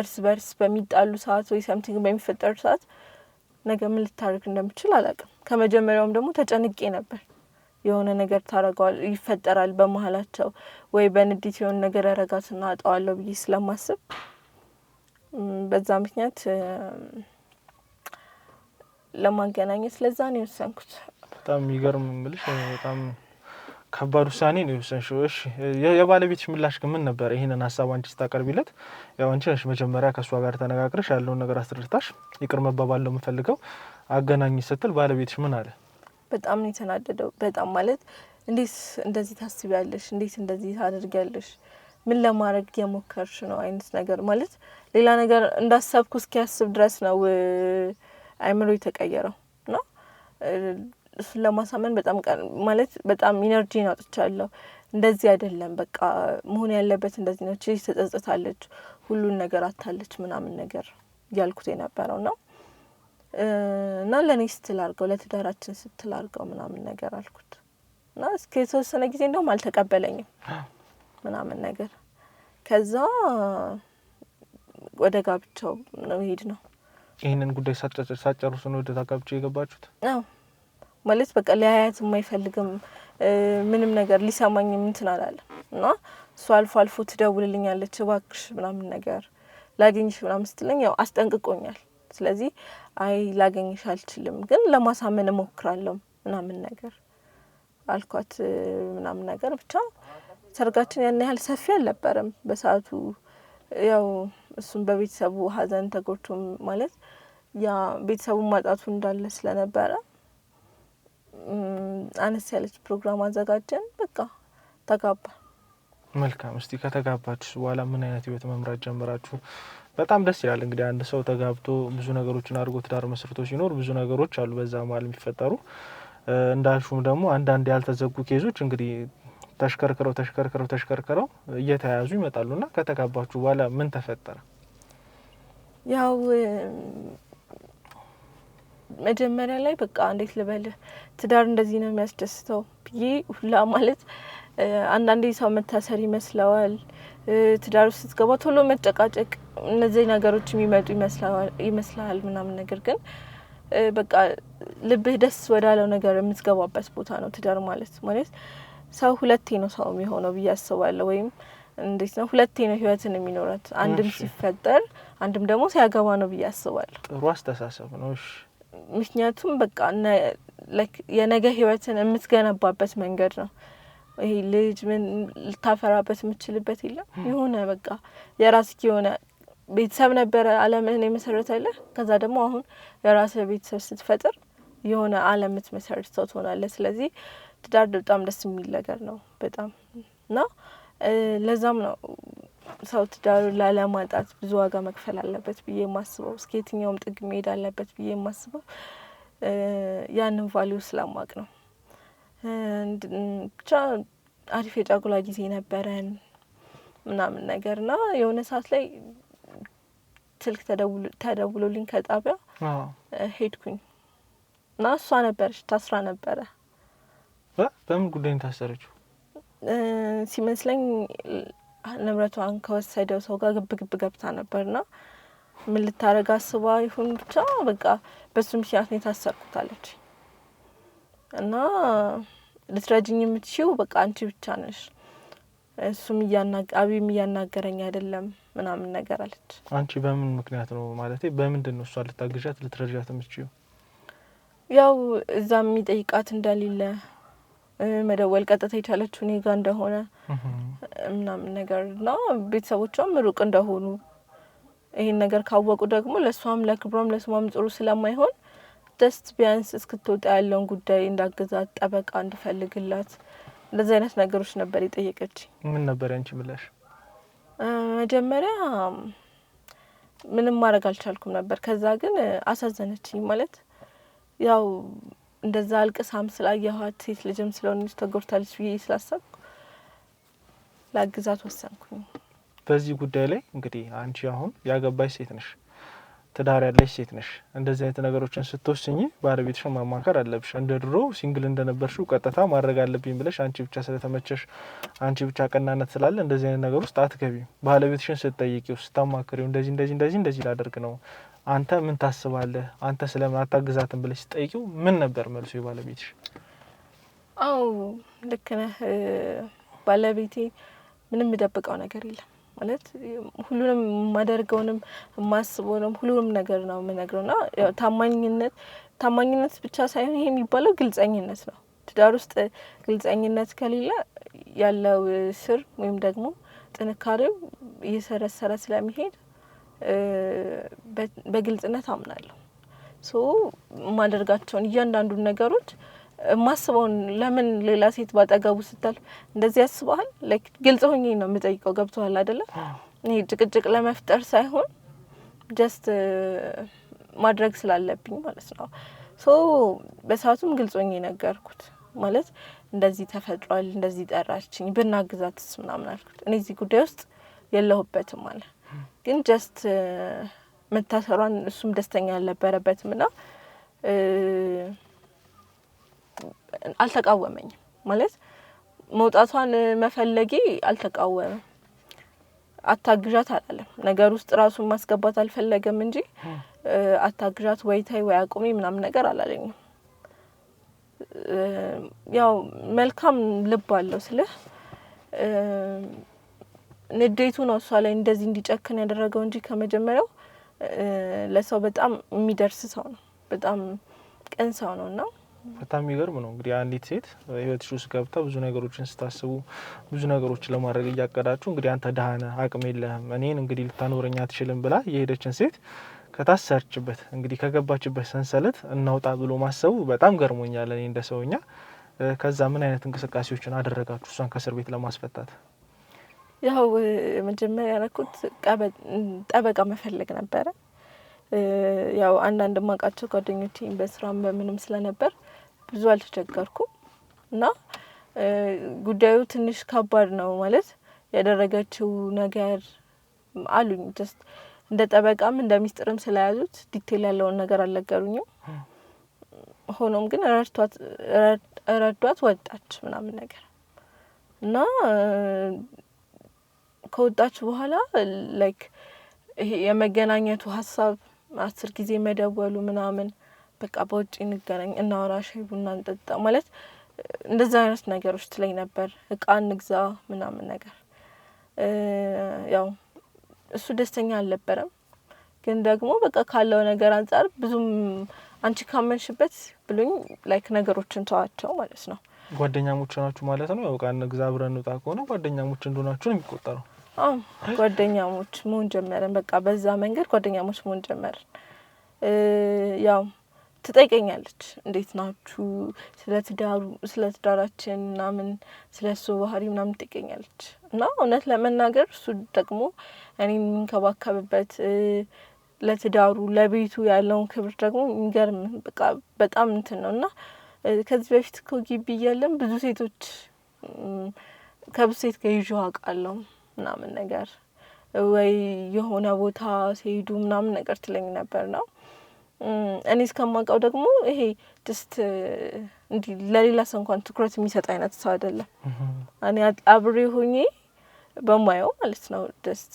እርስ በርስ በሚጣሉ ሰዓት ወይ ሰምቲንግ በሚፈጠር ሰዓት ነገ ምን ልታረግ እንደምችል አላውቅም። ከመጀመሪያውም ደግሞ ተጨንቄ ነበር። የሆነ ነገር ታረጋዋል ይፈጠራል በመሀላቸው ወይ በንዴት የሆነ ነገር ያረጋትና አጣዋለሁ ብዬ ስለማስብ በዛ ምክንያት ለማገናኘት ለዛ ነው የወሰንኩት። በጣም የሚገርም ምልሽ በጣም ከባድ ውሳኔ ነው የወሰንሽው። እሺ የባለቤትሽ ምላሽ ግን ምን ነበር? ይሄንን ሀሳብ አንቺ ስታቀርቢለት ያው አንቺ ነሽ መጀመሪያ ከሷ ጋር ተነጋግረሽ ያለውን ነገር አስረድታሽ ይቅር መባባል ነው የምፈልገው አገናኝ ስትል ባለቤትሽ ምን አለ? በጣም ነው የተናደደው። በጣም ማለት እንዴት እንደዚህ ታስቢያለሽ? እንዴት እንደዚህ ታደርጊያለሽ? ምን ለማድረግ የሞከርሽ ነው አይነት ነገር ማለት ሌላ ነገር እንዳሰብኩ እስኪያስብ ድረስ ነው አይምሮ የተቀየረው እና እሱን ለማሳመን በጣም ማለት በጣም ኢነርጂ አውጥቻለሁ። እንደዚህ አይደለም በቃ መሆን ያለበት እንደዚህ ነው። እቺ ተጸጽታለች፣ ሁሉን ነገር አታለች ምናምን ነገር ያልኩት የነበረውና እና ለኔ ስትል አድርገው ለትዳራችን ስትል አድርገው ምናምን ነገር አልኩት እና እስከ የተወሰነ ጊዜ እንደውም አልተቀበለኝም ምናምን ነገር። ከዛ ወደ ጋብቻው ነው ሄድ ነው። ይሄንን ጉዳይ ሳጨርሱ ነው ወደ ጋብቻው የገባችሁት? አዎ ማለት በቃ ሊያያት የማይፈልግም ምንም ነገር ሊሰማኝ እንትን አላለም እና እሱ አልፎ አልፎ ትደውልልኛለች እባክሽ ምናምን ነገር ላገኝሽ ምናምን ስትለኝ ያው አስጠንቅቆኛል። ስለዚህ አይ ላገኝሽ አልችልም ግን ለማሳመን እሞክራለሁ ምናምን ነገር አልኳት ምናምን ነገር። ብቻ ሰርጋችን ያን ያህል ሰፊ አልነበረም በሰዓቱ። ያው እሱም በቤተሰቡ ሀዘን ተጎድቶ ማለት ያ ቤተሰቡን ማጣቱ እንዳለ ስለነበረ አነስ ያለች ፕሮግራም አዘጋጀን። በቃ ተጋባ። መልካም። እስቲ ከተጋባችሁ በኋላ ምን አይነት ህይወት መምራት ጀመራችሁ? በጣም ደስ ይላል። እንግዲህ አንድ ሰው ተጋብቶ ብዙ ነገሮችን አድርጎ ትዳር መስርቶ ሲኖር ብዙ ነገሮች አሉ በዛ መሀል የሚፈጠሩ። እንዳልሹም ደግሞ አንዳንድ ያልተዘጉ ኬዞች እንግዲህ ተሽከርከረው እየተያያዙ ይመጣሉና ከተጋባችሁ በኋላ ምን ተፈጠረ? ያው መጀመሪያ ላይ በቃ እንዴት ልበልህ ትዳር እንደዚህ ነው የሚያስደስተው ብዬ ሁላ ማለት አንዳንዴ ሰው መታሰር ይመስለዋል። ትዳር ውስጥ ስትገባ ቶሎ መጨቃጨቅ እነዚህ ነገሮች የሚመጡ ይመስላል ምናምን ነገር ግን በቃ ልብህ ደስ ወዳለው ነገር የምትገባበት ቦታ ነው ትዳር ማለት። ሰው ሁለቴ ነው ሰው የሚሆነው ብዬ አስባለሁ። ወይም እንዴት ነው ሁለቴ ነው ህይወትን የሚኖራት፣ አንድም ሲፈጠር አንድም ደግሞ ሲያገባ ነው ብዬ አስባለሁ። ጥሩ አስተሳሰብ ነው። እሺ ምክንያቱም በቃ የነገ ህይወትን የምትገነባበት መንገድ ነው። ይሄ ልጅ ምን ልታፈራበት የምትችልበት የለም። የሆነ በቃ የራስህ የሆነ ቤተሰብ ነበረ አለምህን የመሰረተልህ። ከዛ ደግሞ አሁን የራስህ ቤተሰብ ስትፈጥር የሆነ ዓለም የምትመሰርት ሰው ትሆናለህ። ስለዚህ ትዳር በጣም ደስ የሚል ነገር ነው በጣም እና ለዛም ነው ሰው ትዳሩን ላለማጣት ብዙ ዋጋ መክፈል አለበት ብዬ የማስበው። እስከ የትኛውም ጥግ መሄድ አለበት ብዬ የማስበው ያንን ቫልዩ ስለማቅ ነው። ብቻ አሪፍ የጫጉላ ጊዜ ነበረን ምናምን ነገርና የሆነ ሰዓት ላይ ስልክ ተደውሎልኝ ከጣቢያ ሄድኩኝ እና እሷ ነበረች ታስራ ነበረ። በምን ጉዳይ ታሰረችው? ሲመስለኝ ንብረቷን ከወሰደው ሰው ጋር ግብ ገብታ ነበርና ምን ልታረጋ አስባ ይሁን ብቻ በቃ በሱ ምክንያት ነው ታሰርኩታለች። እና ልትረጂኝ የምትችይው በቃ አንቺ ብቻ ነሽ፣ እሱም አብይም እያናገረኝ አይደለም ምናምን ነገር አለች። አንቺ በምን ምክንያት ነው ማለት በምንድን ነው እሷ ልታግዣት ልትረጃት የምትችይው? ያው እዛም የሚጠይቃት እንደሌለ መደወል ቀጥታ የቻለችው እኔ ጋር እንደሆነ ምናምን ነገርና ቤተሰቦቿም ሩቅ እንደሆኑ ይሄን ነገር ካወቁ ደግሞ ለሷም ለክብሯም ለስሟም ጥሩ ስለማይሆን ደስት ቢያንስ እስክትወጣ ያለውን ጉዳይ እንዳገዛት ጠበቃ እንድፈልግላት እንደዚህ አይነት ነገሮች ነበር የጠየቀች። ምን ነበር ያንቺ ምላሽ? መጀመሪያ ምንም ማድረግ አልቻልኩም ነበር። ከዛ ግን አሳዘነችኝ ማለት ያው እንደዛ አልቅሳም ስላየኋት ሴት ልጅም ስለሆነች ተጎድታለች ብዬ ስላሰብኩ ላግዛት ወሰንኩኝ። በዚህ ጉዳይ ላይ እንግዲህ አንቺ አሁን ያገባሽ ሴት ነሽ፣ ትዳር ያለሽ ሴት ነሽ። እንደዚህ አይነት ነገሮችን ስትወስኚ ባለቤትሽን ማማከር አለብሽ። እንደ ድሮ ሲንግል እንደነበርሽው ቀጥታ ማድረግ አለብኝ ብለሽ አንቺ ብቻ ስለተመቸሽ አንቺ ብቻ ቀናነት ስላለ እንደዚህ አይነት ነገር ውስጥ አትገቢም። ባለቤትሽን ስትጠይቂው ስታማክሪው እንደዚህ ላደርግ ነው አንተ ምን ታስባለህ? አንተ ስለምን አታግዛትም ብለሽ ስትጠይቂው ምን ነበር መልሱ የባለቤትሽ? አው ልክ ነህ። ባለቤቴ ምንም የሚደብቀው ነገር የለም ማለት ሁሉንም ማደርገውንም ማስበውንም ሁሉንም ነገር ነው የምነግረውና ያው ታማኝነት ብቻ ሳይሆን ይሄ የሚባለው ግልጸኝነት ነው። ትዳር ውስጥ ግልጸኝነት ከሌለ ያለው ስር ወይም ደግሞ ጥንካሬው እየሰረሰረ ስለሚሄድ በግልጽነት አምናለሁ። ማደርጋቸውን እያንዳንዱን ነገሮች ማስበውን ለምን ሌላ ሴት ባጠገቡ ስታል እንደዚህ ያስባል ላይክ ግልጽ ሆኜ ነው የምጠይቀው። ገብቷል አይደለ? እኔ ጭቅጭቅ ለመፍጠር ሳይሆን ጀስት ማድረግ ስላለብኝ ማለት ነው። በሰዓቱም ግልጽ ሆኜ ነገርኩት ማለት እንደዚህ ተፈጥሯል፣ እንደዚህ ጠራችኝ ብናግዛትስ ምናምን አልኩት። እኔ እዚህ ጉዳይ ውስጥ የለሁበትም ማለት ግን ጀስት መታሰሯን እሱም ደስተኛ አልነበረበትምና አልተቃወመኝም ማለት መውጣቷን መፈለጌ አልተቃወመም። አታግዣት አላለም። ነገር ውስጥ ራሱን ማስገባት አልፈለገም እንጂ አታግዣት ወይ ታይ ወይ አቁሚ ምናምን ነገር አላለኝም። ያው መልካም ልብ አለው ስልህ ንዴቱ ነው እሷ ላይ እንደዚህ እንዲጨክን ያደረገው እንጂ ከመጀመሪያው ለሰው በጣም የሚደርስ ሰው ነው። በጣም ቅን ሰው ነውና በጣም የሚገርም ነው። እንግዲህ አንዲት ሴት ህይወትሽ ውስጥ ገብታ ብዙ ነገሮችን ስታስቡ ብዙ ነገሮችን ለማድረግ እያቀዳችሁ እንግዲህ አንተ ደሃ ነህ አቅም የለህም እኔን እንግዲህ ልታኖረኝ አትችልም ብላ የሄደችን ሴት ከታሰርችበት እንግዲህ ከገባችበት ሰንሰለት እናውጣ ብሎ ማሰቡ በጣም ገርሞኛል እኔ እንደ ሰውኛ። ከዛ ምን አይነት እንቅስቃሴዎችን አደረጋችሁ እሷን ከእስር ቤት ለማስፈታት? ያው መጀመሪያ ያደረኩት ጠበቃ መፈለግ ነበረ። ያው አንዳንድ ማቃቸው ጓደኞቼ በስራም በምንም ስለነበር ብዙ አልተቸገርኩም እና ጉዳዩ ትንሽ ከባድ ነው ማለት ያደረገችው ነገር አሉኝ። ጀስት እንደ ጠበቃም እንደ ሚስጥርም ስለያዙት ዲቴል ያለውን ነገር አልነገሩኝም። ሆኖም ግን ረዷት ወጣች ምናምን ነገር እና ከወጣች በኋላ ላይክ ይሄ የመገናኘቱ ሀሳብ 10 ጊዜ መደወሉ ምናምን በቃ በውጭ እንገናኝ እናወራ ሻይ ቡና እንጠጣ ማለት እንደዛ አይነት ነገሮች ትለኝ ነበር። እቃ እንግዛ ምናምን ነገር ያው እሱ ደስተኛ አልነበረም። ግን ደግሞ በቃ ካለው ነገር አንፃር ብዙም አንቺ ካመንሽበት ብሎኝ ላይክ ነገሮችን ተዋቸው ማለት ነው። ጓደኛሞች ናችሁ ማለት ነው? ያው እቃ እንግዛ አብረን እንውጣ ከሆነ ጓደኛሞች እንደሆናችሁ ነው የሚቆጠረው። ጓደኛሞች መሆን ጀመርን። በቃ በዛ መንገድ ጓደኛሞች መሆን ጀመርን። ያው ትጠይቀኛለች እንዴት ናችሁ ስለ ትዳራችን ምናምን ስለሱ ባህሪ ምናምን ትጠይቀኛለች እና እውነት ለመናገር እሱ ደግሞ እኔን የሚንከባከብበት ለትዳሩ ለቤቱ ያለውን ክብር ደግሞ የሚገርም በቃ በጣም እንትን ነው እና ከዚህ በፊት እኮ ግቢ እያለን ብዙ ሴቶች ከብዙ ሴት ጋር ይዤው አውቃለሁ ምናምን ነገር ወይ የሆነ ቦታ ሲሄዱ ምናምን ነገር ትለኝ ነበር ነው እኔ እስከማውቀው ደግሞ ይሄ ጀስት እንዲ ለሌላ ሰው እንኳን ትኩረት የሚሰጥ አይነት ሰው አይደለም እኔ አብሬ ሆኜ በማየው ማለት ነው ጀስት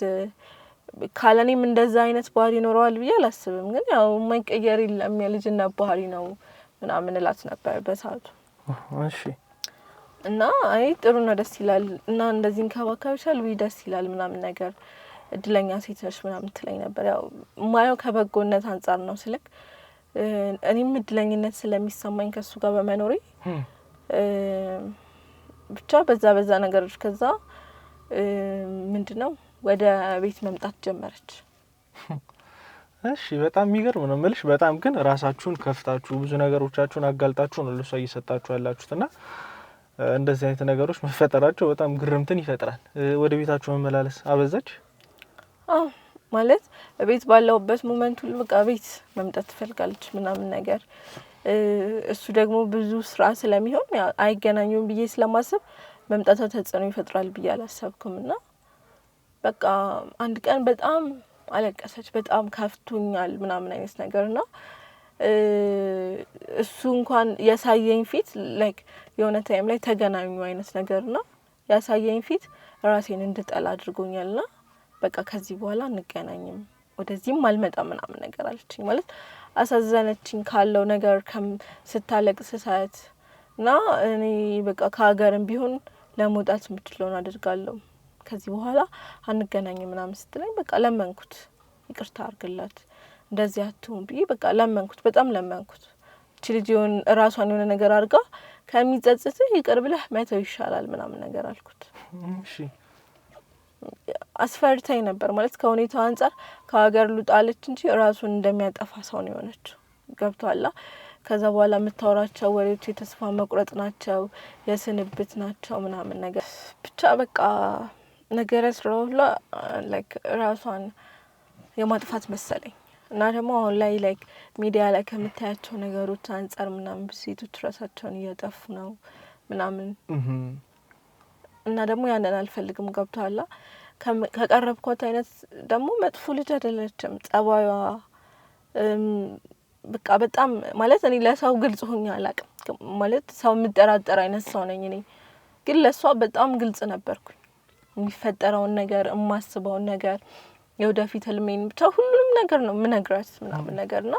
ካለኔም እንደዛ አይነት ባህሪ ይኖረዋል ብዬ አላስብም ግን ያው የማይቀየር የለም የልጅነት ባህሪ ነው ምናምን እላት ነበር በሰዓቱ እሺ እና አይ ጥሩ ነው ደስ ይላል እና እንደዚህ እንከባከብሻል ወይ ደስ ይላል ምናምን ነገር እድለኛ ሴት ነሽ ምናምን ትለኝ ነበር ያው ማየው ከበጎነት አንፃር ነው ስልክ እኔም እድለኝነት ስለሚሰማኝ ከሱ ጋር በመኖሬ ብቻ በዛ ነገሮች ከዛ ምንድነው ወደ ቤት መምጣት ጀመረች እሺ በጣም የሚገርም ነው መልሽ በጣም ግን ራሳችሁን ከፍታችሁ ብዙ ነገሮቻችሁን አጋልጣችሁ ነው ለሷ እየሰጣችሁ ያላችሁትና እንደዚህ አይነት ነገሮች መፈጠራቸው በጣም ግርምትን ይፈጥራል ወደ ቤታችሁ መመላለስ አበዛች ማለት ቤት ባለውበት ሞመንት ሁሉ በቃ ቤት መምጣት ትፈልጋለች ምናምን ነገር እሱ ደግሞ ብዙ ስራ ስለሚሆን አይገናኙም ብዬ ስለማስብ መምጣቷ ተጽዕኖ ይፈጥራል ብዬ አላሰብኩምና በቃ አንድ ቀን በጣም አለቀሰች በጣም ከፍቶኛል ምናምን አይነት ነገርና እሱ እንኳን ያሳየኝ ፊት ላይክ የሆነ ታይም ላይ ተገናኙ አይነት ነገርና ያሳየኝ ፊት ራሴን እንድጠላ አድርጎኛልና በቃ ከዚህ በኋላ እንገናኝም ወደዚህም አልመጣም ምናምን ነገር አለችኝ ማለት አሳዘነችኝ ካለው ነገር ስታለቅስ ሳያት እና እኔ በቃ ከሀገርም ቢሆን ለመውጣት የምችለውን አድርጋለሁ ከዚህ በኋላ አንገናኝም ምናምን ስትለኝ በቃ ለመንኩት ይቅርታ አርግላት እንደዚህ አትሁን ብዬ በቃ ለመንኩት በጣም ለመንኩት እቺ ልጅ ራሷን የሆነ ነገር አርጋ ከሚጸጽትህ ይቅር ብለህ መተው ይሻላል ምናምን ነገር አልኩት እሺ አስፈርታኝ ነበር ማለት ከሁኔታው አንፃር ከሀገር ልውጣለች እንጂ ራሱን እንደሚያጠፋ ሰው ነው የሆነችው ገብቷላ ከዛ በኋላ የምታወራቸው ወሬዎች የተስፋ መቁረጥ ናቸው የስንብት ናቸው ምናምን ነገር ብቻ በቃ ነገር ስለሆነ ላይክ ራሷን የማጥፋት መሰለኝ እና ደግሞ አሁን ላይ ላይክ ሚዲያ ላይ ከምታያቸው ነገሮች አንፃር ምናምን ሴቶች ራሳቸውን እያጠፉ ነው ምናምን እና ደግሞ ያንን አልፈልግም ገብቷላ ከቀረብኳት አይነት ደግሞ መጥፎ ልጅ አይደለችም ጸባዩዋ በቃ በጣም ማለት እኔ ለሰው ግልጽ ሆኜ አላውቅም ማለት ሰው የምጠራጠር አይነት ሰው ነኝ እኔ ግን ለሷ በጣም ግልጽ ነበርኩኝ የሚፈጠረውን ነገር የማስበውን ነገር የወደፊት ህልሜን ብቻ ሁሉም ነገር ነው ምነግራት ምናምን ነገርና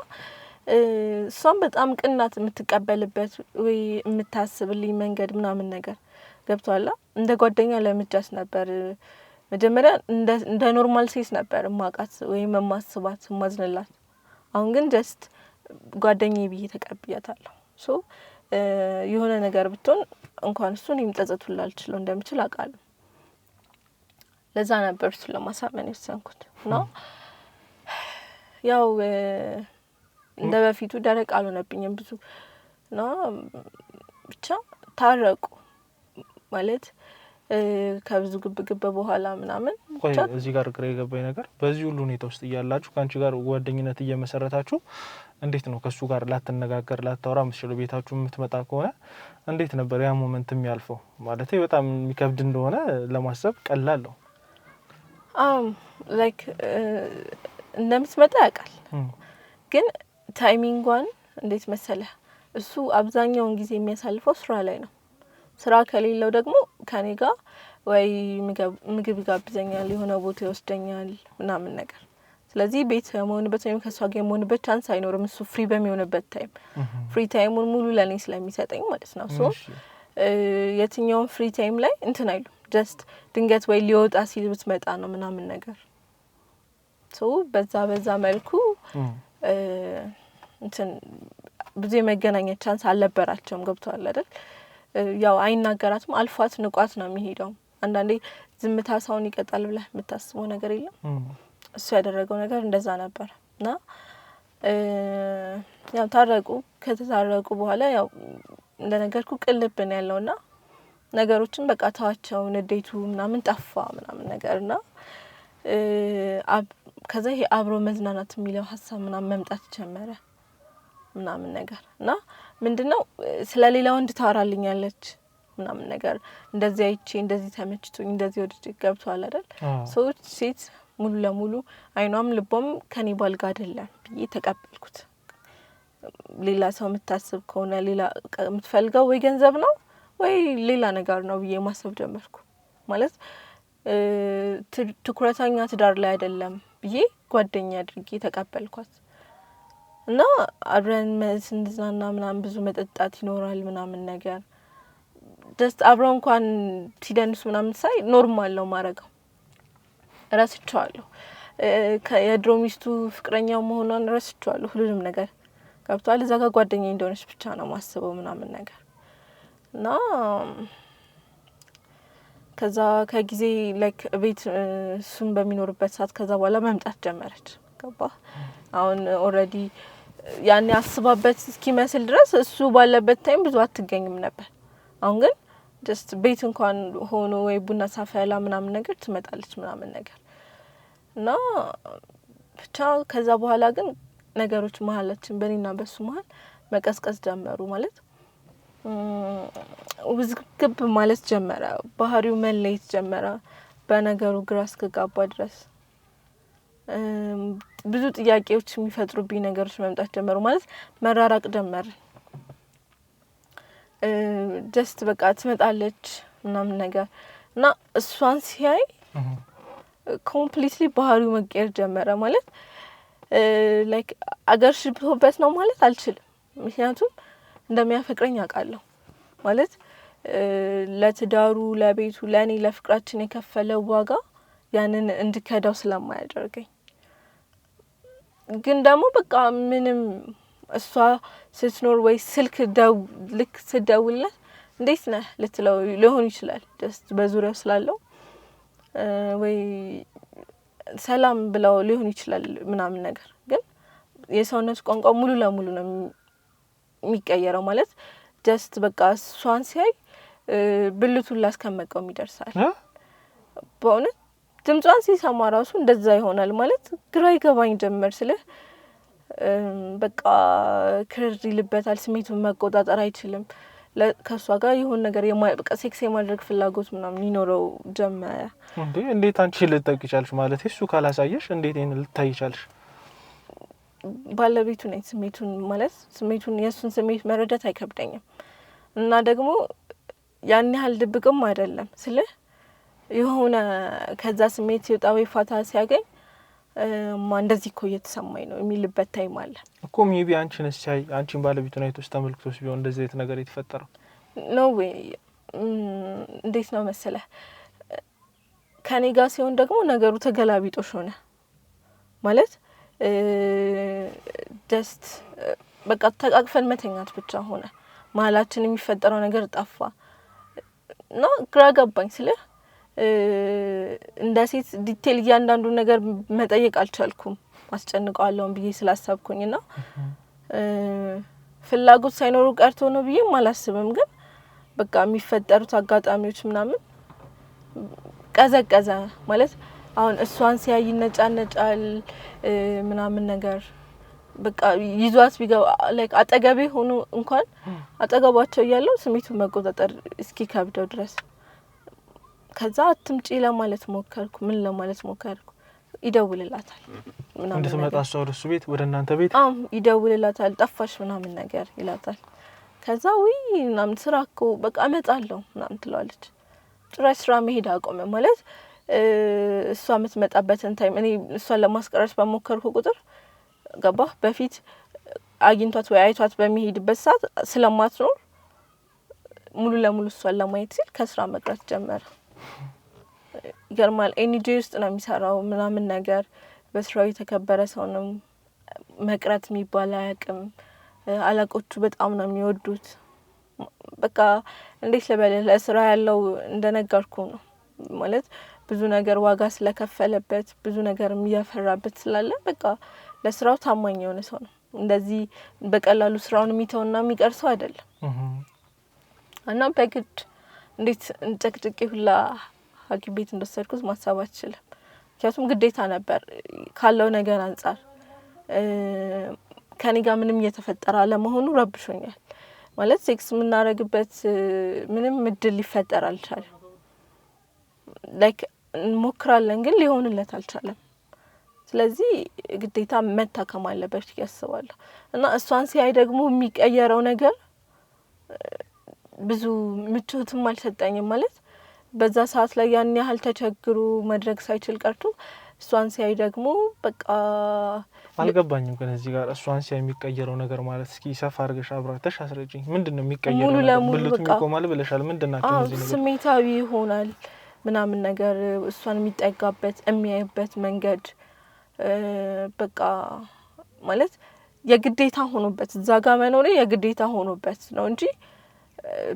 እሷም በጣም ቅናት የምትቀበልበት ወይ የምታስብልኝ መንገድ ምናምን ነገር ገብቷላ እንደ ጓደኛ ለምጃስ ነበር መጀመሪያ እንደ ኖርማል ሴት ነበር ማቃት ወይ መማስባት ማዝነላት አሁን ግን ጀስት ጓደኛዬ ብዬ ተቀብያታለሁ ሶ የሆነ ነገር ብትሆን እንኳን እሱን ይምጠዘቱላ አልችለው እንደምችል አውቃለሁ ለዛ ነበር እሱ ለማሳመን የወሰንኩት ነው ያው እንደ በፊቱ ደረቅ አልሆነብኝም ብዙ ነው ብቻ ታረቁ ማለት ከብዙ ግብግብ በኋላ ምናምን ቆይ እዚህ ጋር ግራ የገባኝ ነገር በዚህ ሁሉ ሁኔታ ውስጥ እያላችሁ ካንቺ ጋር ጓደኝነት እየመሰረታችሁ እንዴት ነው ከሱ ጋር ላትነጋገር ላታወራ መስሎ ቤታችሁ የምትመጣ ከሆነ እንዴት ነበር ያ ሞመንት የሚያልፈው ማለት በጣም የሚከብድ እንደሆነ ለማሰብ ቀላል ነው ላይክ እንደምትመጣ ያውቃል ግን ታይሚንጓን እንዴት መሰለህ እሱ አብዛኛውን ጊዜ የሚያሳልፈው ስራ ላይ ነው ስራ ከሌለው ደግሞ ከኔ ጋር ወይ ምግብ ይጋብዘኛል የሆነ ቦታ ይወስደኛል ምናምን ነገር ስለዚህ ቤት መሆንበት ወይም ከሷ ጋር መሆንበት ቻንስ አይኖርም እሱ ፍሪ በሚሆንበት ታይም ፍሪ ታይሙን ሙሉ ለኔ ስለሚሰጠኝ ማለት ነው ሶ የትኛውን ፍሪ ታይም ላይ እንትን አይሉ ጀስት ድንገት ወይ ሊወጣ ሲል ብትመጣ ነው ምናምን ነገር ሶ በዛ መልኩ እንትን ብዙ የመገናኘት ቻንስ አልነበራቸውም ገብቷል አይደል ያው አይናገራትም አልፏት ንቋት ነው የሚሄደው አንዳንዴ ዝምታ ሰውን ይቀጣል ብለህ የምታስበው ነገር የለም እሱ ያደረገው ነገር እንደዛ ነበር እና ያው ታረቁ። ከተታረቁ በኋላ ያው እንደነገርኩ ቅልብን ያለውና ነገሮችን በቃ ተዋቸው፣ ንዴቱ ምናምን ጠፋ ምናምን ነገርና ከዛ ይሄ አብሮ መዝናናት የሚለው ሀሳብ ምናምን መምጣት ጀመረ ምናምን ነገር እና ምንድነው ስለሌላ ወንድ ታወራልኛለች ምናምን ነገር እንደዚህ አይቼ እንደዚህ ተመችቶኝ እንደዚህ ወድጄ ገብቷል አይደል ሰዎች ሴት ሙሉ ለሙሉ አይኗም ልቧም ከኔ ባል ጋር አይደለም ብዬ ተቀበልኩት። ሌላ ሰው የምታስብ ከሆነ ሌላ የምትፈልገው ወይ ገንዘብ ነው ወይ ሌላ ነገር ነው ብዬ ማሰብ ጀመርኩ። ማለት ትኩረታኛ ትዳር ላይ አይደለም ብዬ ጓደኛ አድርጌ ተቀበልኳት። እና አብረን ስንዝናና ምናምን ብዙ መጠጣት ይኖራል ምናምን ነገር ጀስት አብረው እንኳን ሲደንሱ ምናምን ሳይ ኖርማል ነው ማረገው። ረስቸዋለሁ የድሮ ሚስቱ ፍቅረኛው መሆኗን ረስቸዋለሁ። ሁሉንም ነገር ገብቷል። እዛ ጋር ጓደኛዬ እንደሆነች ብቻ ነው ማስበው ምናምን ነገር እና ከዛ ከጊዜ ላይክ ቤት እሱም በሚኖርበት ሰዓት ከዛ በኋላ መምጣት ጀመረች። ገባ አሁን ኦልሬዲ ያኔ አስባበት እስኪመስል ድረስ እሱ ባለበት ታይም ብዙ አትገኝም ነበር። አሁን ግን ጀስት ቤት እንኳን ሆኖ ወይ ቡና ሳፈላ ምናምን ነገር ትመጣለች ምናምን ነገር እና ብቻ ከዛ በኋላ ግን ነገሮች መሀላችን በእኔና በሱ መሀል መቀዝቀዝ ጀመሩ። ማለት ውዝግብ ማለት ጀመረ። ባህሪው መለየት ጀመረ። በነገሩ ግራ እስከጋባ ድረስ ብዙ ጥያቄዎች የሚፈጥሩብኝ ነገሮች መምጣት ጀመሩ። ማለት መራራቅ ጀመርን። ጀስት በቃ ትመጣለች ምናምን ነገር እና እሷን ሲያይ ኮምፕሊትሊ ባህሪው መቀየር ጀመረ። ማለት ላይክ አገርሽብበት ነው ማለት አልችልም። ምክንያቱም እንደሚያፈቅረኝ አውቃለሁ። ማለት ለትዳሩ፣ ለቤቱ፣ ለኔ ለፍቅራችን የከፈለው ዋጋ ያንን እንድከዳው ስለማያደርገኝ ግን ደግሞ በቃ ምንም እሷ ስትኖር ወይ ስልክ ልክ ስደውልለት እንዴት ነህ ልትለው ሊሆን ይችላል። ጀስት በዙሪያው ስላለው ወይ ሰላም ብለው ሊሆን ይችላል ምናምን ነገር ግን የሰውነት ቋንቋ ሙሉ ለሙሉ ነው የሚቀየረው። ማለት ጀስት በቃ እሷን ሲያይ ብልቱን ላስከመቀው ይደርሳል። በእውነት ድምጿን ሲሰማ ራሱ እንደዛ ይሆናል። ማለት ግራ ይገባኝ ጀመር። ስልህ በቃ ክርር ይልበታል። ስሜቱን መቆጣጠር አይችልም። ከሷ ጋር የሆነ ነገር በቃ ሴክስ የማድረግ ፍላጎት ምናምን ይኖረው ጀመረ። እንዴት አንቺ ልትጠቂ ቻልሽ? ማለት እሱ ካላሳየሽ እንዴት ይሄን ልታይ ቻልሽ? ባለቤቱ ነኝ። ስሜቱን የእሱን ስሜት መረዳት አይከብደኝም። እና ደግሞ ያን ያህል ድብቅም አይደለም። ስልህ የሆነ ከዛ ስሜት ሲወጣ ወይ ፋታ ሲያገኝ እንደዚህ እኮ እየተሰማኝ ነው የሚልበት ታይም አለ እኮ። ሜቢ አንቺን ሲያይ አንቺን ባለቤቱን አይቶስ ተመልክቶስ ቢሆን እንደዚህ አይነት ነገር የተፈጠረው ነው ወይ? እንዴት ነው መሰለህ ከኔ ጋር ሲሆን ደግሞ ነገሩ ተገላቢጦሽ ሆነ። ማለት ጀስት በቃ ተቃቅፈን መተኛት ብቻ ሆነ። መሀላችን የሚፈጠረው ነገር ጠፋ እና ግራ ገባኝ። ስልህ እንደ ሴት ዲቴል እያንዳንዱ ነገር መጠየቅ አልቻልኩም። አስጨንቀዋለሁን ብዬ ስላሰብኩኝና ፍላጎት ሳይኖሩ ቀርቶ ነው ብዬም አላስብም። ግን በቃ የሚፈጠሩት አጋጣሚዎች ምናምን ቀዘቀዘ። ማለት አሁን እሷን ሲያይ ነጫነጫል ምናምን ነገር በቃ ይዟት ቢገባ ላይክ አጠገቤ ሆኖ እንኳን አጠገባቸው ያለው ስሜቱን መቆጣጠር እስኪ ከብደው ድረስ ከዛ አትምጪ ለማለት ሞከርኩ። ምን ለማለት ሞከርኩ? ይደውልላታል ምናምን እንድትመጣ እሷ ወደ እሱ ቤት ወደ እናንተ ቤት ይደውልላታል። ጠፋሽ ምናምን ነገር ይላታል። ከዛ ወይ ምናምን ስራ እኮ በቃ እመጣለሁ ምናምን ትለዋለች። ጭራሽ ስራ መሄድ አቆመ። ማለት እሷ የምትመጣበትን ታይም እኔ እሷን ለማስቀረት በሞከርኩ ቁጥር ገባ በፊት አግኝቷት ወይ አይቷት በሚሄድበት ሰዓት ስለማትኖር ሙሉ ለሙሉ እሷን ለማየት ሲል ከስራ መቅረት ጀመረ። ይገርማል። ኤንጂ ውስጥ ነው የሚሰራው ምናምን ነገር በስራው የተከበረ ሰው ነው። መቅረት የሚባል አያውቅም። አለቆቹ በጣም ነው የሚወዱት። በቃ እንዴት ልበልህ ለስራ ያለው እንደነገርኩ ነው። ማለት ብዙ ነገር ዋጋ ስለከፈለበት ብዙ ነገር የሚያፈራበት ስላለ በቃ ለስራው ታማኝ የሆነ ሰው ነው። እንደዚህ በቀላሉ ስራውን የሚተውና የሚቀርሰው አይደለም። እና በግድ እንዴት እንጨቅጭቄ ሁላ ሐኪም ቤት እንደወሰድኩት ማሰብ አልችልም። ምክንያቱም ግዴታ ነበር ካለው ነገር አንፃር ከኔ ጋር ምንም እየተፈጠረ አለመሆኑ ረብሾኛል። ማለት ሴክስ የምናደርግበት ምንም እድል ሊፈጠር አልቻለም። ላይክ እንሞክራለን ግን ሊሆንለት አልቻለም። ስለዚህ ግዴታ መታከም አለበት ያስባለሁ። እና እሷን ሲያይ ደግሞ የሚቀየረው ነገር ብዙ ምቾትም አልሰጠኝም። ማለት በዛ ሰዓት ላይ ያን ያህል ተቸግሮ መድረግ ሳይችል ቀርቶ እሷን ሲያይ ደግሞ በቃ አልገባኝም። ግን እዚህ ጋር እሷን ሲያይ የሚቀየረው ነገር ማለት እስኪ ሰፋ አድርገሽ አብራርተሽ አስረጂኝ። ምንድነው የሚቀየረው ሙሉ ነገር? ለሙሉ ብልቱ በቃ ይቆማል ብለሻል። ምንድናቸው እነዚህ ነገር? ስሜታዊ ይሆናል ምናምን ነገር እሷን የሚጠጋበት የሚያይበት መንገድ በቃ ማለት የግዴታ ሆኖበት እዛ ጋር መኖሬ የግዴታ ሆኖበት ነው እንጂ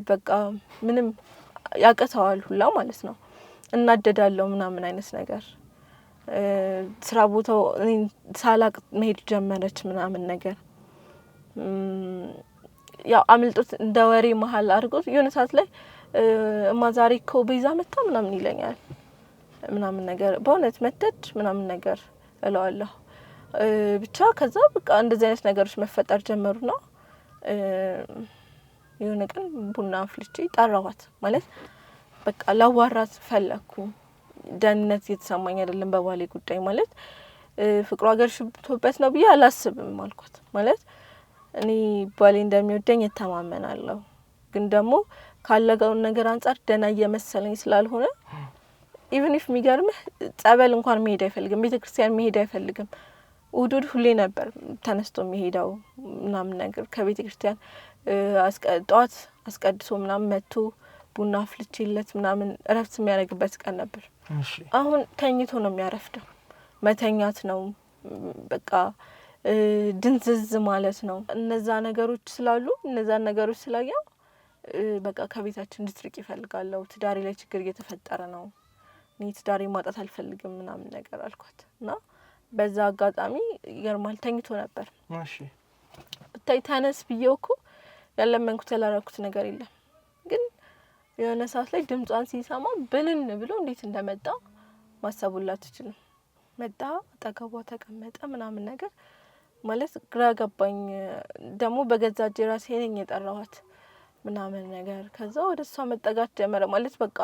በቃ ምንም ያቀታዋል ሁላ ማለት ነው። እናደዳለሁ ምናምን አይነት ነገር ስራ ቦታው ሳላቅ መሄድ ጀመረች ምናምን ነገር ያው አምልጦት እንደ ወሬ መሀል አድርጎት የሆነ ሰዓት ላይ ዛሬ እኮ ቤዛ መጣ ምናምን ይለኛል ምናምን ነገር በእውነት መተች ምናምን ነገር እለዋለሁ። ብቻ ከዛ በቃ እንደዚህ አይነት ነገሮች መፈጠር ጀመሩና የሆነ ቀን ቡና አፍልቼ ጠራኋት። ማለት በቃ ላዋራት ፈለኩኝ። ደህንነት እየተሰማኝ አይደለም በባሌ ጉዳይ። ማለት ፍቅሩ ሀገር ሽብቶበት ነው ብዬ አላስብም አልኳት። ማለት እኔ ባሌ እንደሚወደኝ እተማመናለሁ፣ ግን ደግሞ ካለገውን ነገር አንጻር ደህና እየመሰለኝ ስላልሆነ ኢቭን ኢፍ የሚገርምህ ጸበል እንኳን መሄድ አይፈልግም፣ ቤተክርስቲያን መሄድ አይፈልግም። እሑድ ሁሌ ነበር ተነስቶ የሚሄደው ምናምን ነገር ከቤተክርስቲያን ጠዋት አስቀድሶ ምናምን መጥቶ ቡና አፍልቼለት ምናምን እረፍት የሚያደርግበት ቀን ነበር። አሁን ተኝቶ ነው የሚያረፍደው። መተኛት ነው በቃ ድንዝዝ ማለት ነው። እነዛ ነገሮች ስላሉ እነዛን ነገሮች ስላየው በቃ ከቤታችን እንድትርቅ ይፈልጋለሁ። ትዳሬ ላይ ችግር እየተፈጠረ ነው። እኔ ትዳሬ ማጣት አልፈልግም ምናምን ነገር አልኳት እና በዛ አጋጣሚ ይገርማል ተኝቶ ነበር። እሺ ብታይ ተነስ ብዬው እኮ ያለመንኩት ያላረኩት ነገር የለም። ግን የሆነ ሰዓት ላይ ድምጿን ሲሰማ ብንን ብሎ እንዴት እንደመጣ ማሰቡላ አትችልም። መጣ አጠገቧ ተቀመጠ ምናምን ነገር ማለት ግራ ገባኝ። ደግሞ በገዛ እጄ ራሴ ነኝ የጠራኋት ምናምን ነገር። ከዛ ወደ እሷ መጠጋት ጀመረ። ማለት በቃ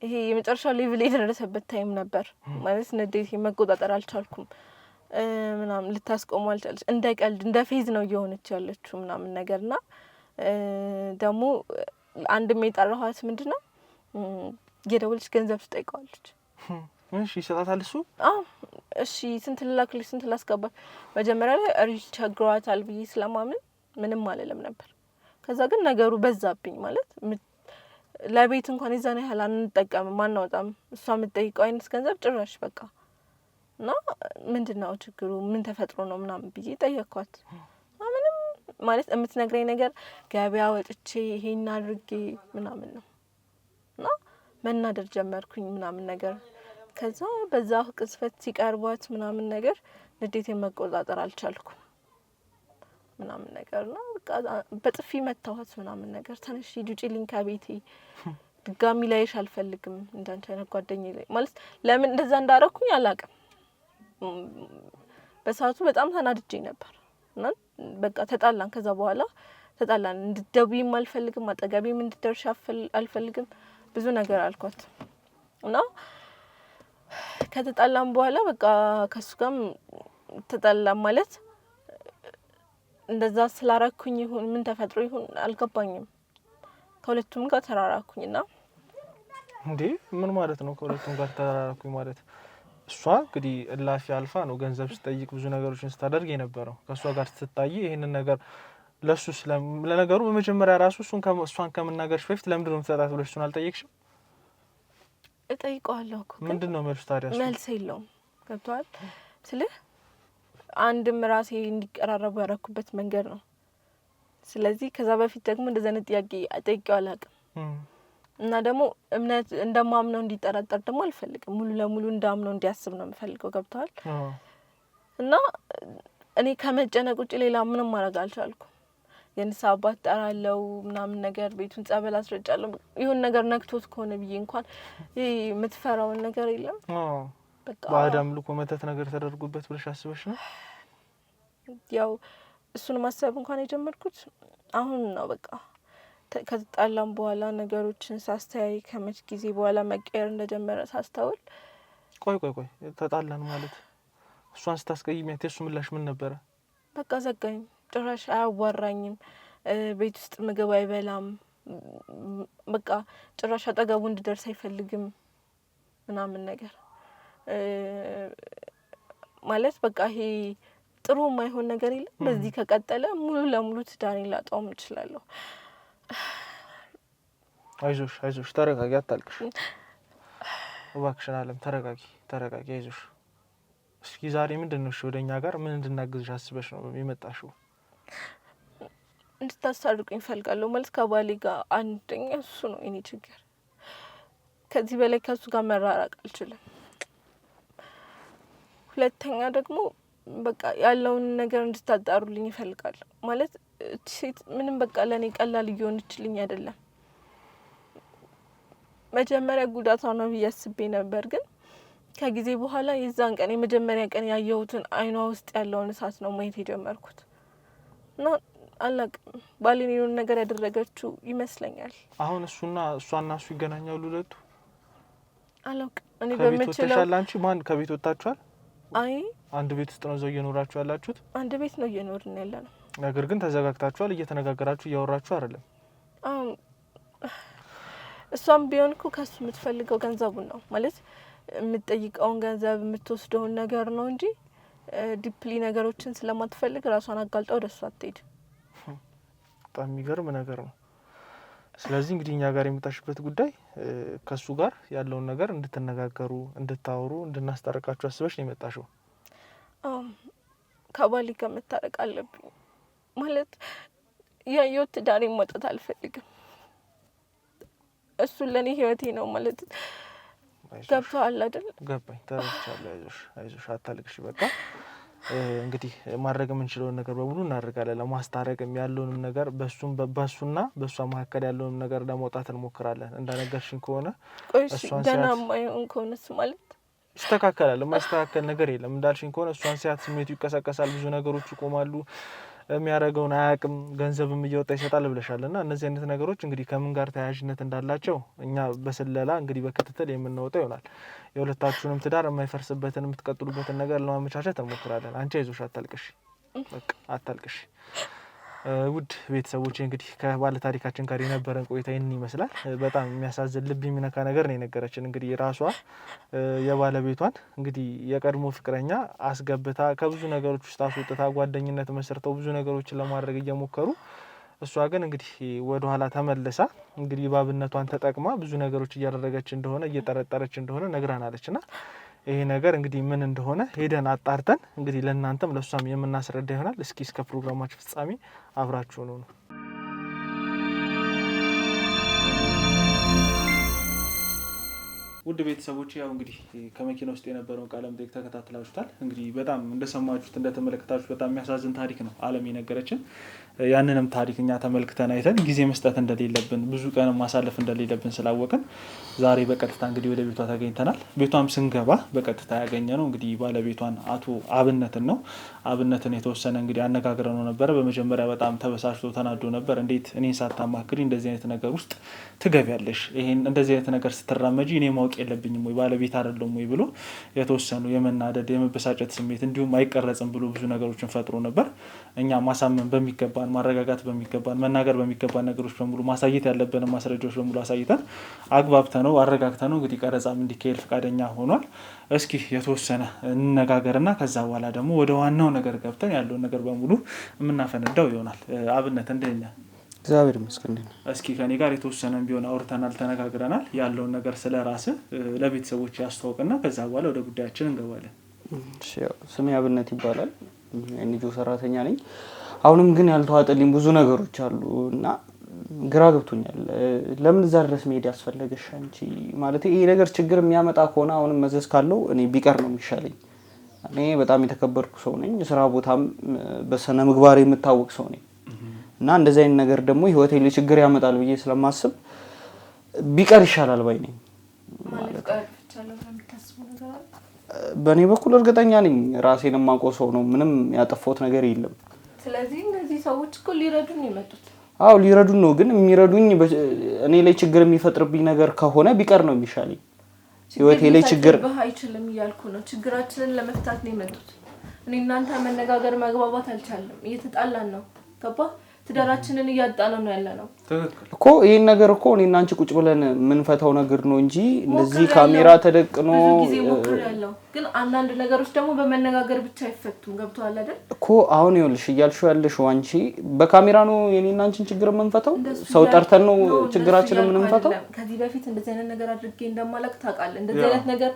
ይሄ የመጨረሻው ሌቭል የደረሰበት ታይም ነበር። ማለት ንዴት መቆጣጠር አልቻልኩም ምናምን ልታስቆመው አልቻለች። እንደ ቀልድ እንደ ፌዝ ነው እየሆነች ያለችው ምናምን ነገርና ደግሞ አንድም የጠራኋት ምንድነው እየደወለች ገንዘብ ትጠይቀዋለች። እሺ ይሰጣታል እሱ። እሺ ስንት ላክልሽ ስንት ላስገባት። መጀመሪያ ላይ ሪች ቸግሯታል ብዬ ስለማምን ምንም አልልም ነበር። ከዛ ግን ነገሩ በዛብኝ። ማለት ለቤት እንኳን የዛን ያህል አንጠቀምም አናወጣም። እሷ የምትጠይቀው አይነት ገንዘብ ጭራሽ በቃ እና ምንድነው ችግሩ ምን ተፈጥሮ ነው ምናምን ብዬ ጠየቅኳት። ምንም ማለት የምትነግረኝ ነገር ገበያ ወጥቼ ይሄን አድርጌ ምናምን ነው እና መናደር ጀመርኩኝ ምናምን ነገር። ከዛ በዛ ቅጽበት ሲቀርቧት ምናምን ነገር ንዴቴን መቆጣጠር አልቻልኩም ምናምን ነገር ነው። በቃ በጥፊ መታወት ምናምን ነገር። ተነሽ ሂጂ ውጪልኝ ከቤቴ ድጋሚ ላይሽ አልፈልግም እንዳንቺ አይነት ጓደኛዬ ላይ ማለት ለምን እንደዛ እንዳረኩኝ አላውቅም። በሰዓቱ በጣም ተናድጄ ነበር እና በቃ ተጣላን። ከዛ በኋላ ተጣላን። እንድትደውይም አልፈልግም፣ አጠገቤም እንድትደርሺ አልፈልግም ብዙ ነገር አልኳት እና ከተጣላን በኋላ በቃ ከሱ ጋርም ተጣላን። ማለት እንደዛ ስላራኩኝ ይሁን ምን ተፈጥሮ ይሁን አልገባኝም። ከሁለቱም ጋር ተራራኩኝና እንዴ ምን ማለት ነው ከሁለቱም ጋር ተራራኩኝ ማለት? እሷ እንግዲህ እላፊ አልፋ ነው ገንዘብ ስጠይቅ ብዙ ነገሮችን ስታደርግ የነበረው። ከእሷ ጋር ስትታይ ይሄንን ነገር ለሱ ለነገሩ በመጀመሪያ ራሱ እሷን ከመናገርሽ በፊት ለምንድን ነው የምትሰጣት ብለሽ እሱን አልጠየቅሽም? እጠይቀዋለሁ እኮ ምንድን ነው መልስ ታዲያ? መልስ የለውም። ገብቶሃል ስልህ አንድም ራሴ እንዲቀራረቡ ያደረኩበት መንገድ ነው። ስለዚህ ከዛ በፊት ደግሞ እንደዚህ አይነት ጥያቄ ጠይቄው አላውቅም እና ደግሞ እምነት እንደማምነው እንዲጠራጠር ደግሞ አልፈልግም። ሙሉ ለሙሉ እንዳምነው እንዲያስብ ነው የምፈልገው። ገብቶሃል? እና እኔ ከመጨነቅ ውጭ ሌላ ምንም ማድረግ አልቻልኩም። የንስሐ አባት ጠራለው ምናምን ነገር ቤቱን ጸበል አስረጫለሁ ይሁን ነገር ነክቶት ከሆነ ብዬ እንኳን ይሄ የምትፈራውን ነገር የለም። በቃ በአዳም ልኮ መተት ነገር ተደርጎበት ብለሽ አስበሽ ነው? ያው እሱን ማሰብ እንኳን የጀመርኩት አሁን ነው። በቃ ከተጣላም በኋላ ነገሮችን ሳስተያይ ከመች ጊዜ በኋላ መቀየር እንደጀመረ ሳስተውል። ቆይ ተጣላን ማለት እሷን ስታስቀይሚያት የሱ ምላሽ ምን ነበረ? በቃ ዘጋኝ። ጭራሽ አያዋራኝም። ቤት ውስጥ ምግብ አይበላም። በቃ ጭራሽ አጠገቡ እንድደርስ አይፈልግም ምናምን ነገር ማለት በቃ ይሄ ጥሩ የማይሆን ነገር የለም። በዚህ ከቀጠለ ሙሉ ለሙሉ ትዳሬን ላጣውም እችላለሁ። አይዞሽ ተረጋጊ፣ አታልቅሽ እባክሽን። አለም ተረጋጊ አይዞሽ። እስኪ ዛሬ ምንድነው ወደኛ ጋር ምን እንድናግዝሽ አስበሽ ነው የመጣሽው? እንድታስታርቁኝ እፈልጋለሁ። ማለት ከባሌ ጋር አንደኛ እሱ ነው የኔ ችግር። ከዚህ በላይ ከሱ ጋር መራራቅ አልችልም። ሁለተኛ ደግሞ በቃ ያለውን ነገር እንድታጣሩልኝ እፈልጋለሁ። ማለት ሴት ምንም በቃ ለኔ ቀላል እየሆነችልኝ አይደለም። መጀመሪያ ጉዳቷ ነው ብዬ አስቤ ነበር፣ ግን ከጊዜ በኋላ የዛን ቀን የመጀመሪያ ቀን ያየሁትን አይኗ ውስጥ ያለውን እሳት ነው ማየት የጀመርኩት። እና አላቅም ባሌን የሆነ ነገር ያደረገችው ይመስለኛል። አሁን እሷና እሱ ይገናኛሉ ሁለቱ? አላቅም እኔ በምችለው በምችለው። አንቺ ማን ከቤት ወጣችኋል? አይ አንድ ቤት ውስጥ ነው ዘው እየኖራችሁ ያላችሁት? አንድ ቤት ነው እየኖርን ያለነው። ነገር ግን ተዘጋግታችኋል፣ እየተነጋገራችሁ እያወራችሁ አይደለም? እሷም ቢሆን እኮ ከሱ የምትፈልገው ገንዘቡን ነው። ማለት የምትጠይቀውን ገንዘብ የምትወስደውን ነገር ነው እንጂ ዲፕሊ ነገሮችን ስለማትፈልግ ራሷን አጋልጣ ወደ እሱ አትሄድ። በጣም የሚገርም ነገር ነው። ስለዚህ እንግዲህ እኛ ጋር የመጣሽበት ጉዳይ ከሱ ጋር ያለውን ነገር እንድትነጋገሩ፣ እንድታወሩ፣ እንድናስታርቃችሁ አስበሽ ነው የመጣሽው? ከባሌ ጋር መታረቅ አለብኝ። ማለት ያየሁት ትዳሬን መውጣት አልፈልግም። እሱ ለኔ ህይወቴ ነው ማለት ገብቶሃል አይደል? ገባኝ፣ ተረድቻለሁ። አይዞሽ አታልቅሽ። በቃ እንግዲህ ማድረግ የምንችለውን ነገር በሙሉ እናደርጋለን። ለማስታረቅም ያለውንም ነገር በሱና በሷ መካከል ያለውንም ነገር ለማውጣት እንሞክራለን። እንዳነገርሽኝ ከሆነ እሷን ገና ማይሆን ከሆነስ ማለት ይስተካከላል። የማይስተካከል ነገር የለም። እንዳልሽኝ ከሆነ እሷን ሲያት ስሜቱ ይቀሰቀሳል፣ ብዙ ነገሮች ይቆማሉ። የሚያደርገውን አያውቅም፣ ገንዘብም እየወጣ ይሰጣል ብለሻልና እነዚህ አይነት ነገሮች እንግዲህ ከምን ጋር ተያያዥነት እንዳላቸው እኛ በስለላ እንግዲህ በክትትል የምናወጣው ይሆናል። የሁለታችሁንም ትዳር የማይፈርስበትን የምትቀጥሉበትን ነገር ለማመቻቸት እንሞክራለን። አንቺ አይዞሽ፣ አታልቅሽ፣ በቃ አታልቅሽ። ውድ ቤተሰቦች እንግዲህ ከባለ ታሪካችን ጋር የነበረን ቆይታ ይህንን ይመስላል። በጣም የሚያሳዝን ልብ የሚነካ ነገር ነው የነገረችን። እንግዲህ ራሷ የባለቤቷን እንግዲህ የቀድሞ ፍቅረኛ አስገብታ ከብዙ ነገሮች ውስጥ አስወጥታ ጓደኝነት መስርተው ብዙ ነገሮችን ለማድረግ እየሞከሩ እሷ ግን እንግዲህ ወደ ኋላ ተመልሳ እንግዲህ ባብነቷን ተጠቅማ ብዙ ነገሮች እያደረገች እንደሆነ እየጠረጠረች እንደሆነ ነግራናለችና ይሄ ነገር እንግዲህ ምን እንደሆነ ሄደን አጣርተን እንግዲህ ለእናንተም ለሷም የምናስረዳ ይሆናል። እስኪ እስከ ፕሮግራማችን ፍጻሜ አብራችሁ ነው። ውድ ቤተሰቦች ያው እንግዲህ ከመኪና ውስጥ የነበረውን ቃለ መጠይቅ ተከታትላችሁታል። እንግዲህ በጣም እንደሰማችሁት እንደተመለከታችሁት በጣም የሚያሳዝን ታሪክ ነው አለም የነገረችን። ያንንም ታሪክ እኛ ተመልክተን አይተን ጊዜ መስጠት እንደሌለብን ብዙ ቀን ማሳለፍ እንደሌለብን ስላወቅን ዛሬ በቀጥታ እንግዲህ ወደ ቤቷ ተገኝተናል። ቤቷም ስንገባ በቀጥታ ያገኘ ነው እንግዲህ ባለቤቷን አቶ አብነትን ነው። አብነትን የተወሰነ እንግዲህ አነጋግረነው ነበረ። በመጀመሪያ በጣም ተበሳጭቶ ተናዶ ነበር። እንዴት እኔን ሳታማክሪ እንደዚህ አይነት ነገር ውስጥ ትገቢያለሽ? ይሄን እንደዚህ አይነት ነገር ስትራመጂ እኔ ማወቅ የለብኝም ወይ ባለቤት አይደለም ወይ ብሎ የተወሰኑ የመናደድ የመበሳጨት ስሜት እንዲሁም አይቀረጽም ብሎ ብዙ ነገሮችን ፈጥሮ ነበር። እኛ ማሳመን በሚገባን ማረጋጋት በሚገባን መናገር በሚገባን ነገሮች በሙሉ ማሳየት ያለብን ማስረጃዎች በሙሉ አሳይተን አግባብተነው አረጋግተነው እንግዲህ ቀረጻም እንዲካሄድ ፈቃደኛ ሆኗል። እስኪ የተወሰነ እንነጋገርና ከዛ በኋላ ደግሞ ወደ ዋናው ነገር ገብተን ያለውን ነገር በሙሉ የምናፈነዳው ይሆናል። አብነት እንደኛ እግዚአብሔር ይመስገን። እስኪ ከኔ ጋር የተወሰነ ቢሆን አውርተናል፣ ተነጋግረናል። ያለውን ነገር ስለ ራስህ ለቤተሰቦች ያስተዋውቅና ከዛ በኋላ ወደ ጉዳያችን እንገባለን። ስሜ አብነት ይባላል። የኒጆ ሰራተኛ ነኝ። አሁንም ግን ያልተዋጠልኝ ብዙ ነገሮች አሉ እና ግራ ገብቶኛል። ለምን እዛ ድረስ መሄድ ያስፈለገሽ አንቺ? ማለት ይሄ ነገር ችግር የሚያመጣ ከሆነ አሁንም መዘዝ ካለው እኔ ቢቀር ነው የሚሻለኝ። እኔ በጣም የተከበርኩ ሰው ነኝ። ስራ ቦታም በስነ ምግባር የምታወቅ ሰው ነኝ እና እንደዚህ አይነት ነገር ደግሞ ህይወቴ ላይ ችግር ያመጣል ብዬ ስለማስብ ቢቀር ይሻላል ባይ ነኝ ማለት ነው። በእኔ በኩል እርግጠኛ ነኝ ራሴን የማውቀው ሰው ነው። ምንም ያጠፋሁት ነገር የለም። ስለዚህ እነዚህ ሰዎች እኮ ሊረዱን የመጡት አዎ ሊረዱን ነው። ግን የሚረዱኝ እኔ ላይ ችግር የሚፈጥርብኝ ነገር ከሆነ ቢቀር ነው የሚሻለኝ። ህይወቴ ላይ ችግር አይችልም እያልኩ ነው። ችግራችንን ለመፍታት ነው የመጡት። እኔ እናንተ መነጋገር መግባባት አልቻለም። እየተጣላን ነው። ገባ? ትዳራችንን እያጣነው ነው ያለነው እኮ። ይሄን ነገር እኮ እኔ እና አንቺ ቁጭ ብለን ምን ፈታው ነገር ነው እንጂ እንደዚህ ካሜራ ተደቅኖ ብዙ ጊዜ ሞክሬያለሁ። ግን አንዳንድ ነገሮች ደግሞ በመነጋገር ብቻ አይፈቱም። ገብቷል አይደል? እኮ አሁን ይኸውልሽ እያልሽው ያለሽው አንቺ በካሜራ ነው የኔ እና አንቺን ችግር የምንፈታው? ሰው ጠርተን ነው ችግራችንን የምንፈታው? ከዚህ በፊት እንደዚህ አይነት ነገር አድርጌ እንደማላቅ ታውቃለህ። እንደዚህ አይነት ነገር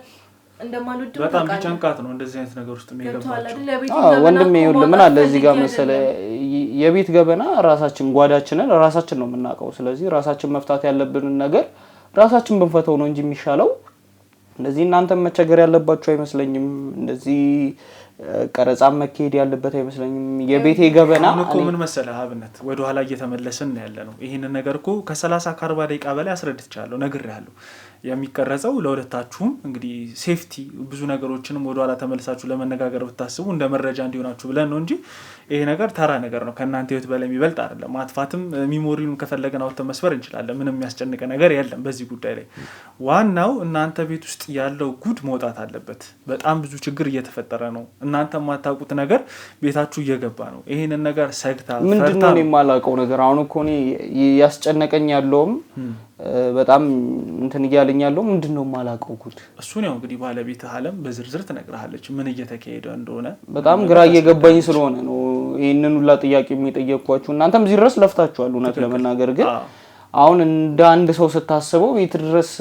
እንደማልወድ በጣም ቢጨንቃት ነው እንደዚህ አይነት ነገር ውስጥ የሚገባው። ወንድሜ ይኸውልህ ምን አለ እዚህ ጋር መሰለህ የቤት ገበና ራሳችን ጓዳችንን ራሳችን ነው የምናውቀው። ስለዚህ ራሳችን መፍታት ያለብንን ነገር ራሳችን ብንፈተው ነው እንጂ የሚሻለው። እንደዚህ እናንተ መቸገር ያለባችሁ አይመስለኝም። እንደዚህ ቀረጻም መካሄድ ያለበት አይመስለኝም። የቤቴ ገበና እኮ ምን መሰለህ አብነት ወደ ኋላ እየተመለስን ያለ ነው። ይሄንን ነገር እኮ ከ30 ከ40 ደቂቃ በላይ አስረድቻለሁ፣ ነግሬያለሁ። የሚቀረጸው ለሁለታችሁም እንግዲህ ሴፍቲ ብዙ ነገሮችንም ወደ ኋላ ተመልሳችሁ ለመነጋገር ብታስቡ እንደ መረጃ እንዲሆናችሁ ብለን ነው እንጂ ይሄ ነገር ተራ ነገር ነው። ከእናንተ ህይወት በላይ የሚበልጥ አይደለም። ማጥፋትም ሚሞሪውን ከፈለገን አውጥተን መስበር እንችላለን። ምንም የሚያስጨንቅ ነገር የለም በዚህ ጉዳይ ላይ። ዋናው እናንተ ቤት ውስጥ ያለው ጉድ መውጣት አለበት። በጣም ብዙ ችግር እየተፈጠረ ነው። እናንተ የማታውቁት ነገር ቤታችሁ እየገባ ነው። ይሄንን ነገር ሰግታ ምንድነው ነው የማላውቀው ነገር? አሁን እኮ እኔ ያስጨነቀኝ ያለውም በጣም እንትን እያለኝ ያለው ምንድነው የማላውቀው ጉድ? እሱን ያው እንግዲህ ባለቤትህ አለም በዝርዝር ትነግርሃለች ምን እየተካሄደ እንደሆነ። በጣም ግራ እየገባኝ ስለሆነ ነው ይሄንን ሁላ ጥያቄ የሚጠየቅኳችሁ። እናንተም እዚህ ድረስ ለፍታችኋል እውነት ለመናገር ግን አሁን እንደ አንድ ሰው ስታስበው ቤት ድረስ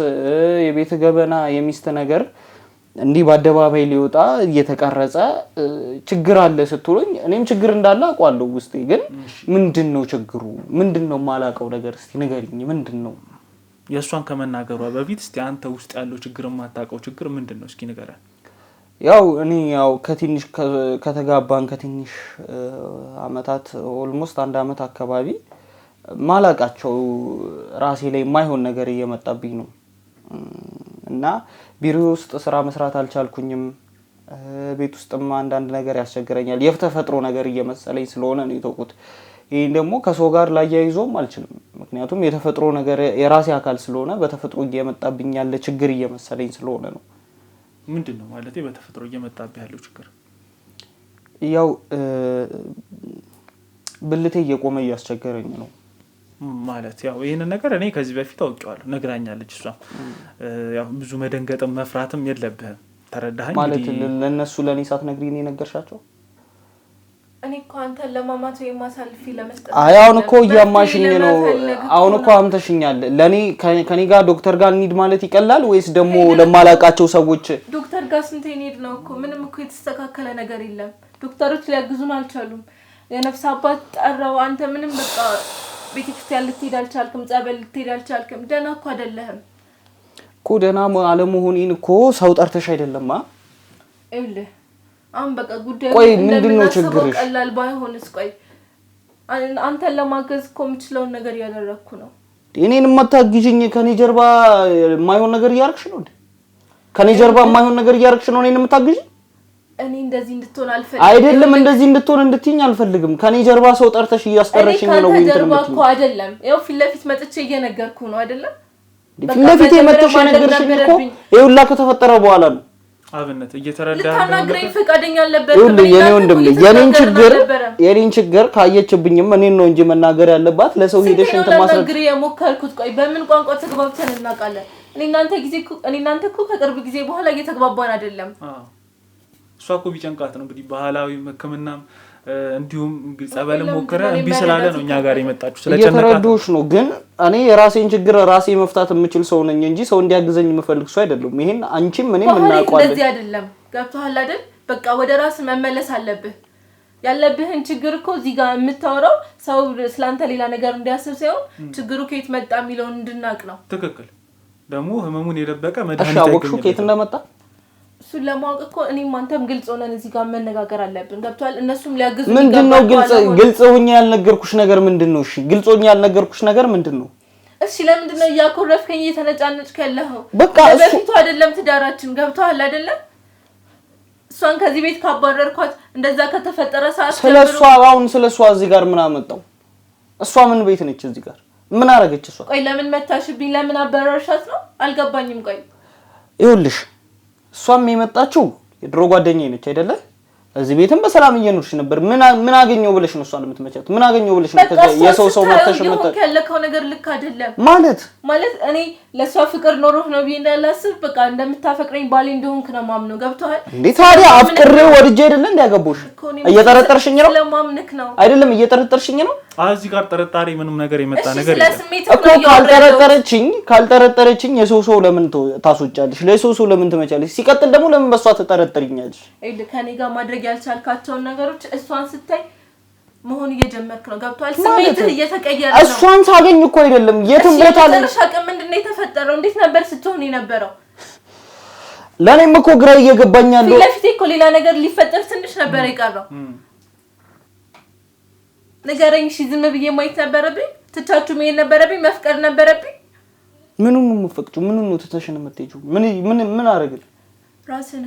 የቤት ገበና የሚስት ነገር እንዲህ በአደባባይ ሊወጣ እየተቀረጸ ችግር አለ ስትሉኝ እኔም ችግር እንዳለ አውቃለሁ ውስጤ። ግን ምንድነው ችግሩ? ምንድነው የማላውቀው ነገር? እስቲ ንገሪኝ ምንድነው? የእሷን ከመናገሯ በፊት እስቲ አንተ ውስጥ ያለው ችግር የማታውቀው ችግር ምንድነው? እስኪ ንገረን። ያው እኔ ያው ከትንሽ ከተጋባን ከትንሽ አመታት ኦልሞስት 1 አመት አካባቢ ማላውቃቸው ራሴ ላይ የማይሆን ነገር እየመጣብኝ ነው እና ቢሮ ውስጥ ስራ መስራት አልቻልኩኝም። ቤት ውስጥም አንዳንድ ነገር ያስቸግረኛል። የተፈጥሮ ነገር እየመሰለኝ ስለሆነ ነው የተውኩት። ይሄን ደግሞ ከሰው ጋር ላያይዞም አልችልም። ምክንያቱም የተፈጥሮ ነገር የራሴ አካል ስለሆነ በተፈጥሮ እየመጣብኝ ያለ ችግር እየመሰለኝ ስለሆነ ነው። ምንድነው ማለት በተፈጥሮ እየመጣብኝ ያለው ችግር? ያው ብልቴ እየቆመ እያስቸገረኝ ነው ማለት ያው ይሄን ነገር እኔ ከዚህ በፊት አውቄዋለሁ፣ ነግራኛለች እሷ። ያው ብዙ መደንገጥም መፍራትም የለብህም። ተረዳኸኝ? ማለት ለነሱ ለኔ ሳትነግሪኝ ነው የነገርሻቸው? እኔ እኮ አንተን ለማማት ወይ ማሳልፊ ለመስጠት አሁን እኮ እያማሽኝ ነው። አሁን እኮ አምተሽኛል። ለኔ ከኔ ጋር ዶክተር ጋር እንሂድ ማለት ይቀላል ወይስ ደግሞ ለማላቃቸው ሰዎች ዶክተር ጋር ስንት እንሂድ ነው እኮ? ምንም እኮ የተስተካከለ ነገር የለም። ዶክተሮች ሊያግዙን አልቻሉም። የነፍስ አባት ጠራው። አንተ ምንም በቃ ቤተክርስቲያን ልትሄድ አልቻልክም፣ ጸበል ልትሄድ አልቻልክም። ደህና እኮ አይደለህም እኮ። ደህና አለመሆኔን እኮ ሰው ጠርተሽ አይደለማ። ይኸውልህ አሁን በቃ ጉዳዩ ቆይ ምንድነው ችግርሽ? ቀላል ባይሆንስ ቆይ አንተን ለማገዝ እኮ የምችለውን ነገር እያደረኩ ነው። እኔን የማታግዥኝ ከኔ ጀርባ የማይሆን ነገር እያደረግሽ ነው እንዴ? ከኔ ጀርባ የማይሆን ነገር እያደረግሽ ነው እኔን የምታግዥኝ? እኔ እንደዚህ እንድትሆን አልፈልግም። አይደለም እንደዚህ እንድትሆን እንድትይኝ አልፈልግም። ከኔ ጀርባ ሰው ጠርተሽ እያስቀረሽኝ ነው ወይ? ጀርባ እኮ አይደለም። ያው ፊት ለፊት መጥቼ እየነገርኩ ነው አይደለም? ፊት ለፊት የመጥተሽ ነገርሽኝ እኮ ይኸውላ ከተፈጠረ በኋላ ነው። አብነት እየተረዳህ ልታናግረኝ ፈቃደኛ አልነበረም። ይኸውልህ የኔ ወንድም የኔን ችግር ካየችብኝም እኔን ነው እንጂ መናገር ያለባት ለሰው ሄደሽ እንትን ማስረግ የሞከርኩት። ቆይ በምን ቋንቋ ተግባብተን እናውቃለን? እኔ እናንተ እኮ ከቅርብ ጊዜ በኋላ እየተግባባን አይደለም። እሷ እኮ ቢጨንቃት ነው እንግዲህ ባህላዊ ሕክምናም እንዲሁም ጸበልም ሞከረ እምቢ ስላለ ነው እኛ ጋር የመጣችሁ። ስለጨነቃት ነው። ግን እኔ የራሴን ችግር ራሴ መፍታት የምችል ሰው ነኝ እንጂ ሰው እንዲያግዘኝ የምፈልግ ሰው አይደለም። ይሄን አንቺም እኔም እናውቀዋለን። እንደዚህ አይደለም። ገብቶሃል አይደል? በቃ ወደ ራስ መመለስ አለብህ። ያለብህን ችግር እኮ እዚህ ጋር የምታወራው ሰው ስላንተ ሌላ ነገር እንዲያስብ ሳይሆን ችግሩ ከየት መጣ የሚለውን እንድናቅ ነው። ትክክል። ደግሞ ህመሙን የደበቀ መድኃኒት አይገኝም። ከየት እንደመጣ እሱ እሱን ለማወቅ እኮ እኔም አንተም ግልጽ ሆነን እዚህ ጋር መነጋገር አለብን ገብቷል እነሱም ሊያግዙ ምንድነው ግልጽ ሆኜ ያልነገርኩሽ ነገር ምንድነው እሺ ግልጽ ሆኜ ያልነገርኩሽ ነገር ምንድነው እሺ ለምንድነው ያኮረፍከኝ እየተነጫነጭክ ያለኸው በቃ በፊቱ አይደለም ትዳራችን ገብቷል አይደለም እሷን ከዚህ ቤት ካባረርኳት እንደዛ ከተፈጠረ ሰዓት ስለሷ አሁን ስለሷ እዚህ ጋር ምን አመጣው እሷ ምን ቤት ነች እዚህ ጋር ምን አረጋች እሷ ቆይ ለምን መታሽብኝ ለምን አባረርሻት ነው አልገባኝም ቆይ ይኸውልሽ እሷም የመጣችው የድሮ ጓደኛዬ ነች አይደለ እዚህ ቤትም በሰላም እየኖርሽ ነበር ምን አገኘው ብለሽ ነው እሷን የምትመቻት ምን አገኘው ብለሽ ነው የሰው ሰው መተሽ ያለከው ነገር ልክ አይደለም ማለት እኔ ለሷ ፍቅር ኖሮህ ነው ብዬ እንዳላስብ በቃ እንደምታፈቅረኝ ባሌ እንደሆንክ ነው ማምነው ገብቷል እንዴ ታዲያ አፍቅሬው ወድጄ አይደለ እንዲያገቦሽ እየጠረጠርሽኝ ነው ስለማምንክ ነው አይደለም እየጠረጠርሽኝ ነው እዚህ ጋር ጥርጣሬ ምንም ነገር የመጣ ነገር እኮ ካልጠረጠረችኝ የሰው ሰው ለምን ታስወጫለሽ ለሰው ሰው ለምን ትመቻለሽ ሲቀጥል ደግሞ ለምን በሷ ተጠረጥሪኛለሽ ከኔ ጋር ማድረግ ያልቻልካቸው ነገሮች እሷን ስታይ መሆን እየጀመርክ ነው ገብቷል ስሜትህ እየተቀየረ ነው እሷን ሳገኝ እኮ አይደለም የትም ቦታ ላይ ሻቀም ምንድነው የተፈጠረው እንዴት ነበር ስትሆን የነበረው ለኔም እኮ ግራ እየገባኛለሁ ለፊቴ እኮ ሌላ ነገር ሊፈጠር ትንሽ ነበር የቀረው ነገረኝ እሺ ዝም ብዬ ማየት ነበረብኝ ትቻችሁ መሄድ ነበረብኝ መፍቀር ነበረብኝ ምኑን ነው የምፈቅጩ ምኑን ነው ተተሽን የምትሄጂው ምን አረግል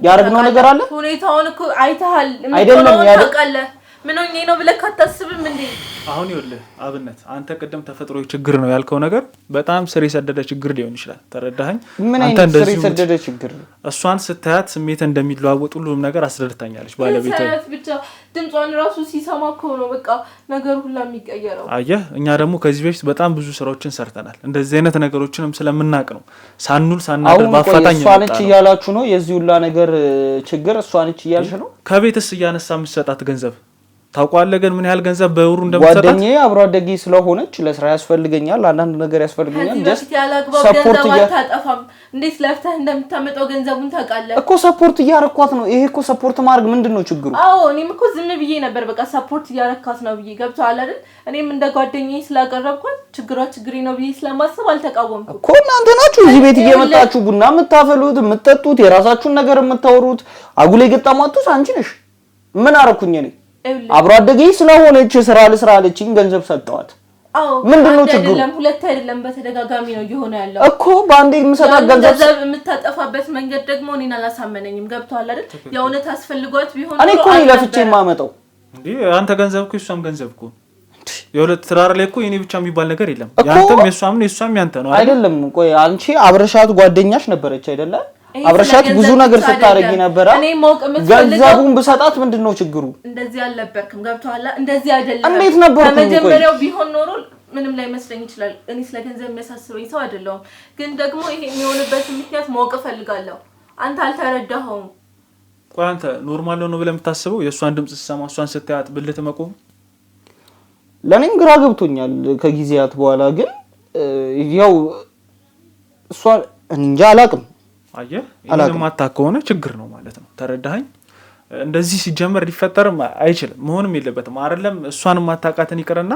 ያረግነው ነገር አለ ሁኔታውን እኮ አይተሃል አይደለም ያረጋለ ምን ሆኜ ነው ብለህ አታስብም እንዴ አሁን ይኸውልህ አብነት አንተ ቀደም ተፈጥሮ ችግር ነው ያልከው ነገር በጣም ስር የሰደደ ችግር ሊሆን ይችላል ተረዳኸኝ አንተ እንደዚህ ስር የሰደደ ችግር እሷን ስታያት ስሜት እንደሚለዋወጥ ሁሉም ነገር አስረድታኛለች ባለቤቴ ብቻ ድምጿን ራሱ ሲሰማ እኮ ነው በቃ ነገር ሁሉ የሚቀየረው አየህ እኛ ደግሞ ከዚህ በፊት በጣም ብዙ ስራዎችን ሰርተናል እንደዚህ አይነት ነገሮችንም ስለምናቅ ነው ሳንኑል ሳናደር ባፋጣኝ እሷ ነች እያላችሁ ነው የዚህ ሁሉ ነገር ችግር እሷ ነች እያልሽ ነው ከቤትስ እያነሳ የምትሰጣት ገንዘብ ታውቃለህ ግን ምን ያህል ገንዘብ በወሩ እንደምትሰጣት ጓደኛዬ አብሮ አደጊ ስለሆነች ለስራ ያስፈልገኛል አንዳንድ ነገር ያስፈልገኛል ጀስት ሰፖርት ያታጠፋም እንዴት ለፍተህ እንደምታመጣው ገንዘቡን ታውቃለህ እኮ ሰፖርት ያረኳት ነው ይሄ እኮ ሰፖርት ማድረግ ምንድነው ችግሩ አዎ እኔም እኮ ዝም ብዬ ነበር በቃ ሰፖርት ያረካት ነው ብዬ ገብቷል አይደል እኔም እንደ ጓደኛዬ ስላቀረብኳት ችግሬ ነው ብዬ ስለማስብ አልተቃወምኩም እኮ እናንተ ናችሁ እዚህ ቤት እየመጣችሁ ቡና የምታፈሉት የምትጠጡት የራሳችሁን ነገር የምታወሩት አጉሌ ገጣማቱስ አንቺ ነሽ ምን አረኩኝ እኔ አብሮ አደጌ ስለሆነች ስራ ለስራ አለችኝ ገንዘብ ሰጣዋት ምንድነው ችግሩ አይደለም ሁለት አይደለም በተደጋጋሚ ነው እየሆነ ያለው እኮ ባንዴ የምሰጣት ገንዘብ የምታጠፋበት መንገድ ደግሞ እኔን አላሳመነኝም ገብቷል አይደል የእውነት አስፈልጓት ቢሆን እኔ እኮ ለፍቼ የማመጣው እንዴ አንተ ገንዘብ እኮ እሷም ገንዘብ እኮ የሁለት ትራራ ላይ እኮ የኔ ብቻ የሚባል ነገር የለም ያንተም የሷም ያንተ ነው አይደለም ቆይ አንቺ አብረሻት ጓደኛሽ ነበረች አይደለ አብረሻት ብዙ ነገር ስታረጊ ነበር እኔ ማውቅ ገንዘቡን በሰጣት ምንድነው ችግሩ እንደዚህ አልነበርክም ገብቷል እንደዚህ አይደለም እንዴት ነበርኩ ከመጀመሪያው ቢሆን ኖሮ ምንም ላይ መስለኝ ይችላል እኔ ስለ ገንዘብ የሚያሳስበኝ ሰው አይደለሁም ግን ደግሞ ይሄ የሚሆንበት ምክንያት ማወቅ ፈልጋለሁ አንተ አልተረዳኸውም ቆይ አንተ ኖርማል ነው ብለህ የምታስበው የእሷን ድምጽ ሲሰማ እሷን ስታያት ብልት መቆም ለኔም ግራ ገብቶኛል ከጊዜያት በኋላ ግን ያው እሷ እንጃ አላቅም አየህ ይሄን ማታከውነ ችግር ነው ማለት ነው ተረዳኸኝ እንደዚህ ሲጀመር ሊፈጠርም አይችልም መሆንም የለበትም አይደለም እሷን ማታቃተን ይቀርና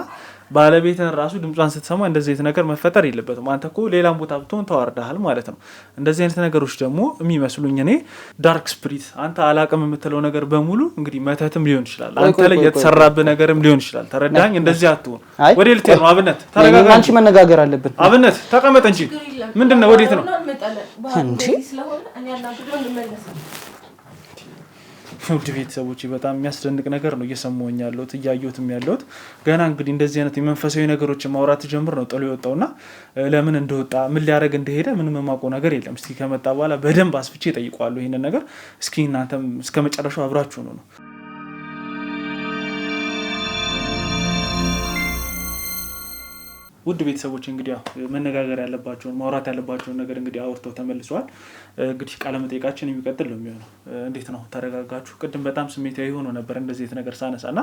ባለቤትን ራሱ ድምጿን ስትሰማ እንደዚህ አይነት ነገር መፈጠር የለበትም አንተ እኮ ሌላም ቦታ ብትሆን ተዋርዳሃል ማለት ነው እንደዚህ አይነት ነገሮች ደግሞ የሚመስሉኝ እኔ ዳርክ ስፒሪት አንተ አላቅም የምትለው ነገር በሙሉ እንግዲህ መተትም ሊሆን ይችላል አንተ ላይ የተሰራበ ነገርም ሊሆን ይችላል ተረዳኸኝ እንደዚህ አትሆን ወዴት ልትሄድ ነው አብነት ተረጋጋ አንቺ መነጋገር አለብን አብነት ተቀመጥ እንጂ ምንድነው ወዴት ነው እንዴ ስለሆነ እኔ አናግረው እንመለስ ውድ ቤተሰቦች በጣም የሚያስደንቅ ነገር ነው እየሰማሁኝ ያለሁት እያየሁትም ያለሁት ገና እንግዲህ እንደዚህ አይነት የመንፈሳዊ ነገሮችን ማውራት ጀምር ነው ጥሎ የወጣውና ለምን እንደወጣ ምን ሊያደርግ እንደሄደ ምንም የማውቀው ነገር የለም እስኪ ከመጣ በኋላ በደንብ አስፍቼ እጠይቀዋለሁ ይሄንን ነገር እስኪ እናንተም እስከ መጨረሻው አብራችሁ ነው ውድ ቤተሰቦች እንግዲህ መነጋገር ያለባቸውን ማውራት ያለባቸውን ነገር እንግዲህ አውርተው ተመልሰዋል እንግዲህ ቃለ መጠይቃችን የሚቀጥል ነው የሚሆነው እንዴት ነው ተረጋጋችሁ ቅድም በጣም ስሜታዊ ሆኖ ነበር እንደዚህ አይነት ነገር ሳነሳና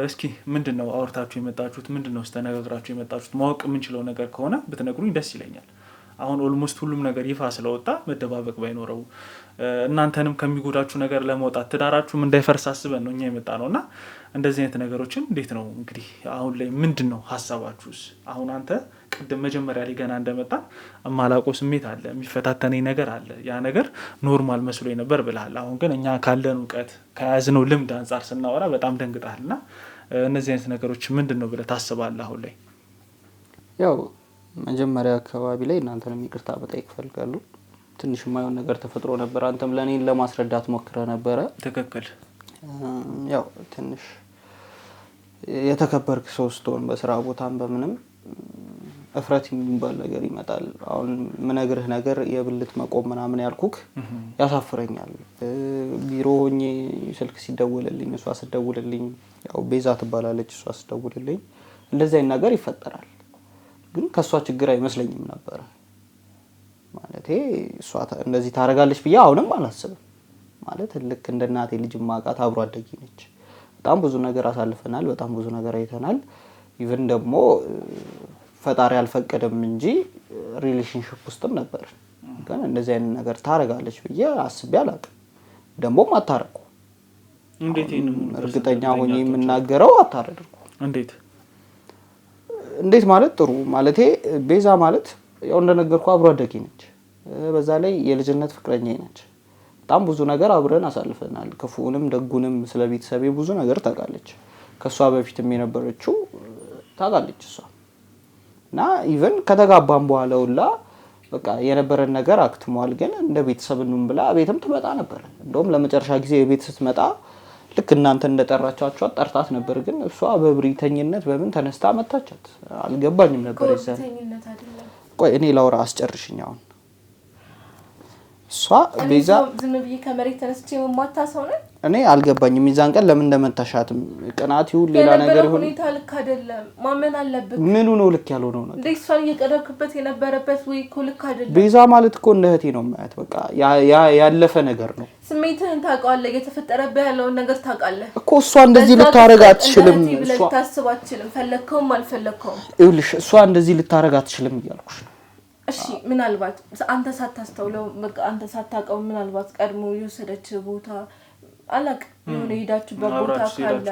እስኪ ምንድነው አውርታችሁ የመጣችሁት ምንድነው ተነጋግራችሁ የመጣችሁት ማወቅ የምንችለው ነገር ከሆነ ብትነግሩኝ ደስ ይለኛል አሁን ኦልሞስት ሁሉም ነገር ይፋ ስለወጣ መደባበቅ ባይኖረው እናንተንም ከሚጎዳችሁ ነገር ለመውጣት ትዳራችሁም እንዳይፈርስ አስበን ነው እኛ የመጣ ነውና እንደዚህ አይነት ነገሮችን እንዴት ነው እንግዲህ አሁን ላይ ምንድነው ሐሳባችሁስ አሁን አንተ ቅድም መጀመሪያ ላይ ገና እንደመጣ ማላውቀው ስሜት አለ፣ የሚፈታተነኝ ነገር አለ። ያ ነገር ኖርማል መስሎኝ ነበር ብለሃል። አሁን ግን እኛ ካለን እውቀት ከያዝነው ልምድ አንጻር ስናወራ በጣም ደንግጣልና እነዚህ አይነት ነገሮች ምንድን ነው ብለህ ታስባለህ አሁን ላይ? ያው መጀመሪያ አካባቢ ላይ እናንተንም ይቅርታ መጠየቅ እፈልጋለሁ። ትንሽ የማይሆን ነገር ተፈጥሮ ነበር። አንተም ለኔ ለማስረዳት ሞክረህ ነበረ። ትክክል። ያው ትንሽ የተከበርክ ሰው ስትሆን በስራ ቦታም በምንም እፍረት የሚባል ነገር ይመጣል። አሁን ምነግርህ ነገር የብልት መቆም ምናምን ያልኩክ ያሳፍረኛል። ቢሮ ሆኜ ስልክ ሲደውልልኝ እሷ ስደውልልኝ፣ ያው ቤዛ ትባላለች እሷ ስደውልልኝ እንደዚህ አይነት ነገር ይፈጠራል። ግን ከሷ ችግር አይመስለኝም ነበር። ማለቴ እሷ እንደዚህ ታረጋለች ብዬ አሁንም አላስብም። ማለት ልክ እንደ እናቴ ልጅ ማቃት አብሮ አደጊ ነች። በጣም ብዙ ነገር አሳልፈናል፣ በጣም ብዙ ነገር አይተናል። ኢቭን ደግሞ ፈጣሪ አልፈቀደም እንጂ ሪሌሽንሺፕ ውስጥም ነበር። ግን እንደዚህ አይነት ነገር ታረጋለች ብዬ አስቤ አላውቅም። ደግሞም አታረቁ። እንዴት እርግጠኛ ሆኜ የምናገረው አታረድርኩ። እንዴት ማለት ጥሩ ማለቴ ቤዛ ማለት ያው እንደነገርኩ አብሮ አደጊ ነች። በዛ ላይ የልጅነት ፍቅረኛ ነች። በጣም ብዙ ነገር አብረን አሳልፈናል። ክፉንም ደጉንም ስለ ቤተሰቤ ብዙ ነገር ታውቃለች። ከሷ በፊትም የነበረችው ታውቃለች እሷ። እና ኢቭን ከተጋባን በኋላ ሁላ በቃ የነበረን ነገር አክትሟል። ግን እንደ ቤተሰብንም ብላ ቤትም ትመጣ ነበር። እንደውም ለመጨረሻ ጊዜ ቤት ስትመጣ ልክ እናንተ እንደጠራቻችሁ ጠርታት ነበር። ግን እሷ በብሪተኝነት በምን ተነስታ መታቻት አልገባኝም ነበር። ይዘን ቆይ እኔ ላውራ አስጨርሽኝ። አሁን እሷ ቤዛ ዝም ብዬ ከመሬት ተነስቼ ማታ ሰው ነኝ እኔ አልገባኝም። ሚዛን ቀን ለምን እንደመታሻትም ቅናት ይሁን ሌላ ነገር ይሁን ሁኔታ ልክ አይደለም። ማመን አለበት። ምኑ ነው ልክ ያልሆነው ነው? እንዴ እሷን እየቀረብክበት የነበረበት ወይ እኮ ልክ አይደለም። ቤዛ ማለት እኮ እንደ እህቴ ነው ማለት በቃ ያለፈ ነገር ነው። ስሜትህን ታውቃለህ፣ የተፈጠረብህ ያለውን ነገር ታውቃለህ እኮ። እሷ እንደዚህ ልታረጋ አትችልም። እሷ ታስብ አትችልም። ፈለከውም አልፈለከውም ይኸውልሽ እሷ እንደዚህ ልታረጋ አትችልም እያልኩሽ። እሺ ምናልባት አንተ ሳታስተውለው በቃ አንተ ሳታውቀው ምናልባት ቀድሞ የወሰደች ቦታ አላቅ የሆነ ሄዳችሁበት ቦታ ካለ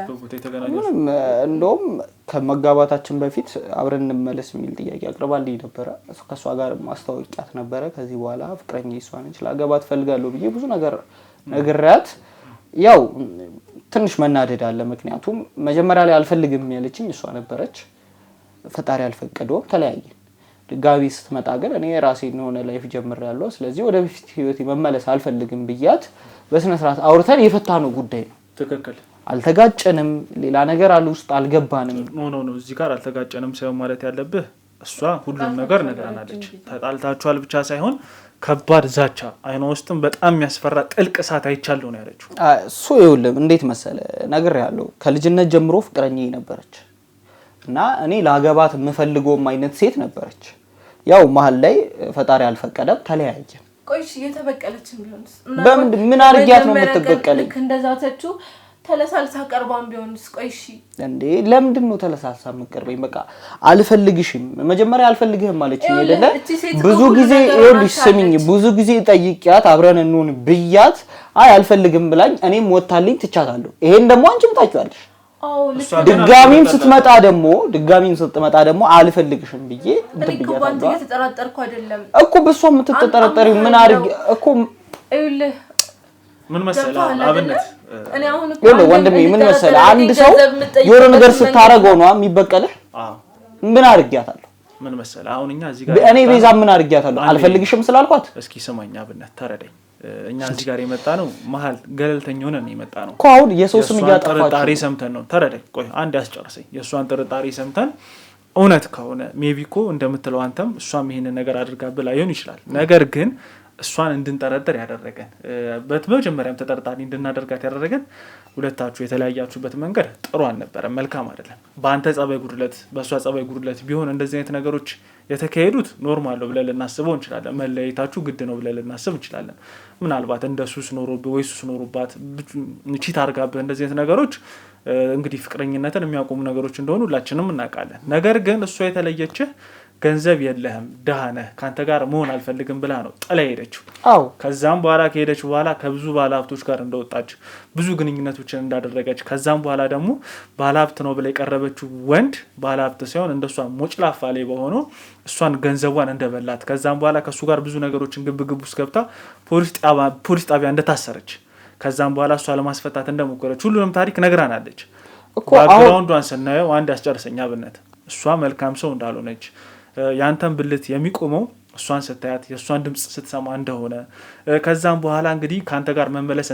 እንደውም ከመጋባታችን በፊት አብረን እንመለስ የሚል ጥያቄ አቅርባልኝ ነበረ። ከሷ ጋር ማስታወቂያት ነበረ። ከዚህ በኋላ ፍቅረኛ እሷ ነች፣ ላገባት ፈልጋለሁ ብዬ ብዙ ነገር ነግሬያት፣ ያው ትንሽ መናደድ አለ። ምክንያቱም መጀመሪያ ላይ አልፈልግም ያለችኝ እሷ ነበረች። ፈጣሪ አልፈቀደውም፣ ተለያየን። ድጋሚ ስትመጣ ግን እኔ ራሴን ሆነ ላይፍ ጀምሬያለሁ፣ ስለዚህ ወደ በፊት ህይወቴ መመለስ አልፈልግም ብያት በስነ ስርዓት አውርተን የፈታነው ጉዳይ ነው። ትክክል። አልተጋጨንም፣ ሌላ ነገር አለ ውስጥ አልገባንም። ኖ እዚህ ጋር አልተጋጨንም ሳይሆን ማለት ያለብህ እሷ ሁሉም ነገር ነግራናለች። ተጣልታችኋል ብቻ ሳይሆን ከባድ ዛቻ፣ አይኗ ውስጥም በጣም የሚያስፈራ ጥልቅ እሳት አይቻለሁ ነው ያለችው። እሱ ይኸውልህ እንዴት መሰለ ነግሬያለሁ። ከልጅነት ጀምሮ ፍቅረኛዬ ነበረች እና እኔ ላገባት የምፈልገውም አይነት ሴት ነበረች። ያው መሀል ላይ ፈጣሪ አልፈቀደም፣ ተለያየን። ቆይሽ እየተበቀለችም ቢሆንስ ምን አርጊያት ነው የምትበቀለኝ? እንደዛተችው ተለሳልሳ ቀርባም ቢሆንስ? ቆይሽ እንዴ ለምንድን ነው ተለሳልሳ የምትቀርበኝ? በቃ አልፈልግሽም፣ መጀመሪያ አልፈልግህም ማለችኝ አይደለ? ብዙ ጊዜ ይኸውልሽ ስሚኝ፣ ብዙ ጊዜ ጠይቂያት አብረን እንሆን ብያት አይ አልፈልግም ብላኝ እኔም ወጣልኝ ትቻታለሁ። ይሄን ደግሞ አንቺም ታውቂዋለሽ። ድጋሚም ስትመጣ ደግሞ አልፈልግሽም ብዬ እንትን እየተጠራጠርኩ አይደለም እኮ በሷ የምትጠራጠሪው ምን አድርግ እኮ ይኸውልህ ምን መሰለህ አብነት እኔ አሁን እኮ ወንድሜ ምን መሰለህ አንድ ሰው የሆነ ነገር ስታረገው ነው የሚበቀልህ። ምን አድርጊያታለሁ? ምን መሰለህ አሁን እኛ እዚህ ጋር እኔ ቤዛ ምን አድርጊያታለሁ? አልፈልግሽም ስላልኳት እስኪ ስማኝ አብነት ተረዳኝ። እኛ እዚህ ጋር የመጣ ነው መሀል ገለልተኛ ሆነን የመጣ ነው እኮ። አሁን የሰው ስም እያጠፋችሁ ጥርጣሬ ሰምተን ነው። ተረዳኝ፣ ቆይ አንድ ያስጨርሰኝ። የእሷን ጥርጣሬ ሰምተን እውነት ከሆነ ሜቢ እኮ እንደምትለው አንተም እሷም ይሄንን ነገር አድርጋ ብላ ይሆን ይችላል። ነገር ግን እሷን እንድንጠረጥር ያደረገን በመጀመሪያም ተጠርጣሪ እንድናደርጋት ያደረገን ሁለታችሁ የተለያያችሁበት መንገድ ጥሩ አልነበረም፣ መልካም አይደለም። በአንተ ጸባይ ጉድለት በእሷ ጸባይ ጉድለት ቢሆን እንደዚህ አይነት ነገሮች የተካሄዱት ኖርማል ነው ብለን ልናስበው እንችላለን። መለያየታችሁ ግድ ነው ብለን ልናስብ እንችላለን። ምናልባት እንደ ሱስ ኖሮብህ ወይ ሱስ ኖሮባት ቺት አድርጋብህ እንደዚህ አይነት ነገሮች እንግዲህ ፍቅረኝነትን የሚያቆሙ ነገሮች እንደሆኑ ሁላችንም እናውቃለን። ነገር ግን እሷ የተለየችህ ገንዘብ የለህም ደሃ ነህ ካንተ ጋር መሆን አልፈልግም ብላ ነው ጥላ ሄደችው። አዎ ከዛም በኋላ ከሄደች በኋላ ከብዙ ባለሀብቶች ጋር እንደወጣች ብዙ ግንኙነቶችን እንዳደረገች ከዛም በኋላ ደግሞ ባለሀብት ነው ብላ የቀረበችው ወንድ ባለሀብት ሳይሆን እንደሷ ሞጭላፋ ላይ በሆነው እሷን ገንዘቧን እንደበላት ከዛም በኋላ ከሱ ጋር ብዙ ነገሮችን ግብግብ ውስጥ ገብታ ፖሊስ ጣቢያ እንደታሰረች ከዛም በኋላ እሷ ለማስፈታት እንደሞከረች ሁሉንም ታሪክ ነግራናለች እኮ። ባክግራውንዷን ስናየው አንድ ያስጨርሰኛ ብነት እሷ መልካም ሰው እንዳልሆነች ያንተን ብልት የሚቆመው እሷን ስታያት የእሷን ድምጽ ስትሰማ እንደሆነ ከዛም በኋላ እንግዲህ ካንተ ጋር መመለስ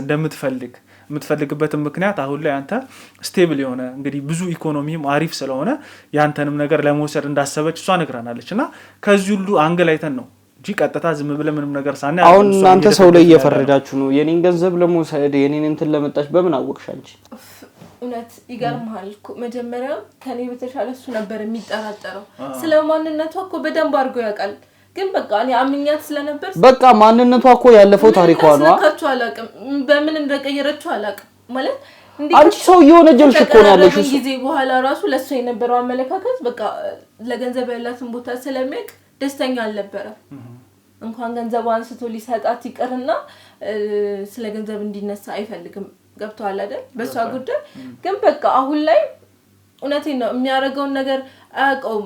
የምትፈልግበትን ምክንያት አሁን ላይ አንተ ስቴብል የሆነ እንግዲህ ብዙ ኢኮኖሚም አሪፍ ስለሆነ ያንተንም ነገር ለመውሰድ እንዳሰበች እሷ ነግራናለች። እና ከዚህ ሁሉ አንግል አይተን ነው እንጂ ቀጥታ ዝም ብለን ምንም ነገር ሳናይ አሁን እናንተ ሰው ላይ እየፈረዳችሁ ነው። የኔን ገንዘብ ለመውሰድ የኔን እንትን ለመጣች በምን አወቅሽ አንቺ? እውነት ይገርምሃል እኮ መጀመሪያ ከኔ በተሻለ እሱ ነበር የሚጠራጠረው። ስለማንነቷ እኮ በደንብ አድርጎ ያውቃል። ግን በቃ እኔ አምኛት ስለነበር በቃ ማንነቷ እኮ ያለፈው ታሪኳ ነው። አላውቅም አላውቅም በምን እንደቀየረችው አላውቅም። ማለት አንቺ ሰው የሆነ ጀልሽ እኮ ነው ያለሽ። እሱ ጊዜ በኋላ ራሱ ለሷ የነበረው አመለካከት በቃ ለገንዘብ ያላትን ቦታ ስለሚያውቅ ደስተኛ አልነበረም። እንኳን ገንዘብ አንስቶ ሊሰጣት ይቀርና ስለ ገንዘብ እንዲነሳ አይፈልግም። ገብቷል አይደል? በሷ ጉዳይ ግን በቃ አሁን ላይ እውነቴን ነው የሚያደርገውን ነገር አያውቀውም፣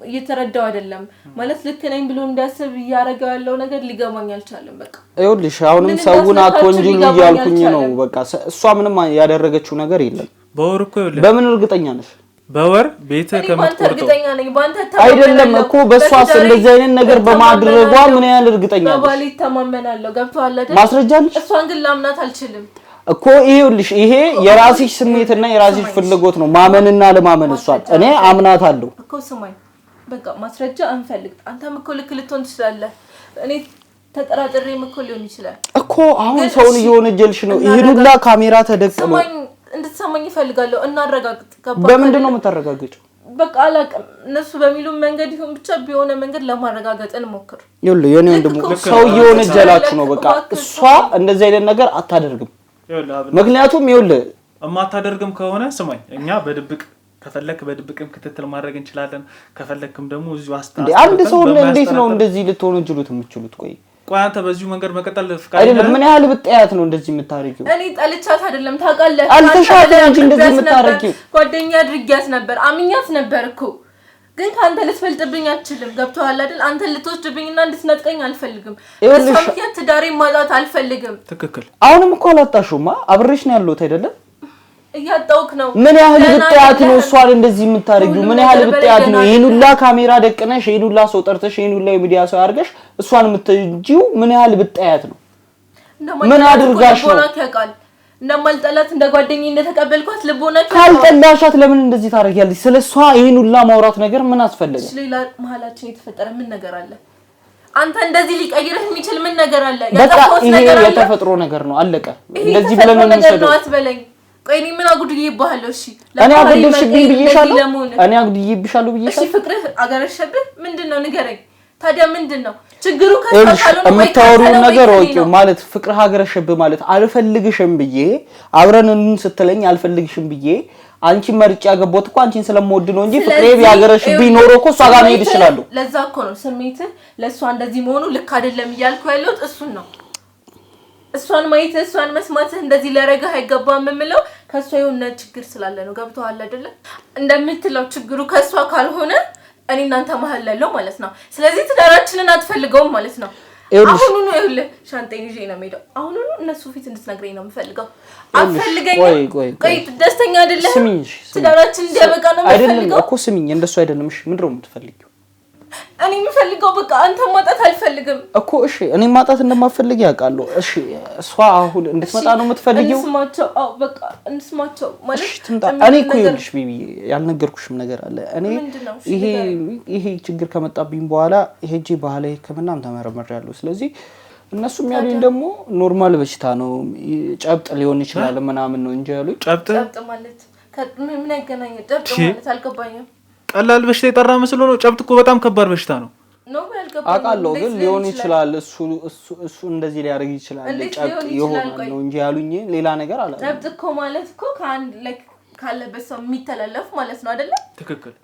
እየተረዳው አይደለም። ማለት ልክ ነኝ ብሎ እንዲያስብ እያደረገው ያለው ነገር ሊገባኝ አልቻለም። በቃ ይኸውልሽ አሁንም ሰውን አትወንጅሉ እያልኩኝ ነው። በቃ እሷ ምንም ያደረገችው ነገር የለም። በወር እኮ ይኸውልህ በምን እርግጠኛ ነሽ? በወር ቤት ከምትቆርጠው እርግጠኛ ነኝ ባንተ አይደለም እኮ በሷስ እንደዚህ አይነት ነገር በማድረጓ ምን ያህል እርግጠኛ ነሽ? ባባሊ ተማመናለሁ። ገብቷል አይደል? ማስረጃ አለሽ? እሷን ግን ላምናት አልችልም እኮ ይሄውልሽ ይሄ የራስሽ ስሜትና የራስሽ ፍላጎት ነው ማመንና ለማመን። እሷን እኔ አምናታለሁ እኮ ስማኝ፣ በቃ ማስረጃ አንፈልግ። አንተም እኮ ልክ ልትሆን ትችላለህ። እኔ ተጠራጥሬም እኮ ሊሆን ይችላል እኮ። አሁን ሰውን እየወነጀልሽ ነው። ይሄዱላ ካሜራ ተደቅኖ ስማኝ፣ እንድትሰማኝ እፈልጋለሁ። እናረጋግጥ። ገባ? በምንድን ነው የምታረጋግጪው? በቃ አላውቅም። እነሱ በሚሉ መንገድ ይሁን ብቻ ቢሆነ መንገድ ለማረጋገጥ እንሞክር። ይኸውልህ የኔ ወንድሙ ሰው እየወነጀላችሁ ነው። በቃ እሷ እንደዚህ አይነት ነገር አታደርግም። ምክንያቱም ይኸውልህ እማታደርግም ከሆነ ስማኝ፣ እኛ በድብቅ ከፈለክ በድብቅም ክትትል ማድረግ እንችላለን። ከፈለክም ደግሞ እዚሁ አንድ ሰው እንዴት ነው እንደዚህ ልትወነጅሉት የምትችሉት? ቆይ አንተ በዚሁ መንገድ መቀጠል ፍቃድ አይደለም። ምን ያህል ብጣያት ነው እንደዚህ የምታረጊው? እኔ ጠልቻት አይደለም ታውቃለህ። አልተሻለ እንጂ እንደዚህ የምታረጊው ጓደኛ አድርጊያት ነበር፣ አምኛት ነበር እኮ። ግን ካንተ ልትፈልጥብኝ አትችልም። ገብቶሃል አይደል? አንተ ልትወስድብኝና እንድትነጥቀኝ አልፈልግም። እሷም ትዳሬን ማጣት አልፈልግም። ትክክል። አሁንም እኮ አላጣሽውማ፣ አብሬሽ ነው ያለሁት አይደለም? እያጣውክ ነው። ምን ያህል ብጣያት ነው እሷን እንደዚህ የምታረጊው? ምን ያህል ብጣያት ነው? ይሄን ሁላ ካሜራ ደቅነሽ፣ ይሄን ሁላ ሰው ጠርተሽ፣ ይሄን ሁላ የሚዲያ ሰው አድርገሽ እሷን የምትጂው ምን ያህል ብጣያት ነው? ምን አድርጋሽ ነው? እንደማልጠላት እንደ ጓደኛዬ እንደተቀበልኳት ልቦናክ ካልጠላሻት ለምን እንደዚህ ታረጊያለሽ? ስለሷ ይሄን ሁላ ማውራት ነገር ምን አስፈልገ? ሌላ መሀላችን የተፈጠረ ምን ነገር አለ? አንተ እንደዚህ ሊቀይርህ የሚችል ምን ነገር አለ? ያጣሁት ነገር አለ። የተፈጥሮ ነገር ነው፣ አለቀ። እንደዚህ ብለን ነው የምንሰደው። አትበለኝ። ቆይ እኔ ምን አጉድዬ ይባሃለሁ? እሺ እኔ አጉድዬብሽብኝ ብዬሻለሁ? እኔ አጉድዬብሻለሁ ብዬሻለሁ? እሺ ፍቅርህ አገረሸብህ ምንድነው? ንገረኝ። ታዲያ ምንድነው ችግሩ? ከታካሉን የምታወሪው ነገር ወቂው ማለት ፍቅርህ አገረሸብህ ማለት አልፈልግሽም ብዬ አብረን ስትለኝ አልፈልግሽም ብዬ አንቺ መርጫ ያገባሁት እኮ አንቺን ስለምወድ ነው እንጂ ፍቅሬ ቢያገረሽብኝ ኖሮ እኮ እሷ ጋር መሄድ ይችላል። ለዛ እኮ ነው ስሜትህ ለእሷ እንደዚህ መሆኑ ልክ አይደለም እያልኩ ያለሁት እሱን ነው። እሷን ማየት እሷን መስማት እንደዚህ ሊያረጋህ አይገባም የምለው ከሷ የሆነ ችግር ስላለ ነው። ገብቶሃል አይደለ? እንደምትለው ችግሩ ከሷ ካልሆነ እኔ እናንተ መሀል ያለው ማለት ነው። ስለዚህ ትዳራችንን አትፈልገውም ማለት ነው። አሁኑኑ ይኸውልህ ሻንጤን ይዤ ነው የምሄደው። አሁኑኑ እነሱ ፊት እንድትነግረኝ ነው የምፈልገው። አትፈልገኝም? ቆይ ደስተኛ አይደለህም? ትዳራችን እንዲያበቃ ነው የምፈልገው። አይደለም እኮ ስሚኝ፣ እንደሱ አይደለም። እሺ ምንድን ነው የምትፈልጊው? እኔ የምፈልገው በቃ አንተ ማጣት አልፈልግም እኮ። እሺ እኔ ማጣት እንደማፈልግ ያውቃለሁ። እሺ እሷ አሁን እንድትመጣ ነው የምትፈልጊው? እንስማቸው። አዎ በቃ እንስማቸው ማለት እኔ እኮ ይኸውልሽ ቢቢ ያልነገርኩሽም ነገር አለ። እኔ ይሄ ችግር ከመጣብኝ በኋላ ሄጄ ባህላዊ ሕክምናም ተመርምሬያለሁ። ስለዚህ እነሱም ያሉኝ ደግሞ ኖርማል በሽታ ነው፣ ጨብጥ ሊሆን ይችላል ምናምን ነው እንጂ ያሉኝ። ጨብጥ ማለት ምን ያገናኛል? ጨብጥ ማለት አልገባኝም። ቀላል በሽታ የጠራ መስሎ ነው። ጨብጥ እኮ በጣም ከባድ በሽታ ነው። አውቃለሁ ግን ሊሆን ይችላል። እሱ እንደዚህ ሊያደርግ ይችላል። ጨብጥ ይሆናል ነው እንጂ ያሉኝ ሌላ ነገር አላ። ጨብጥ እኮ ማለት እኮ ካለበት ሰው የሚተላለፍ ማለት ነው አይደለ? ትክክል።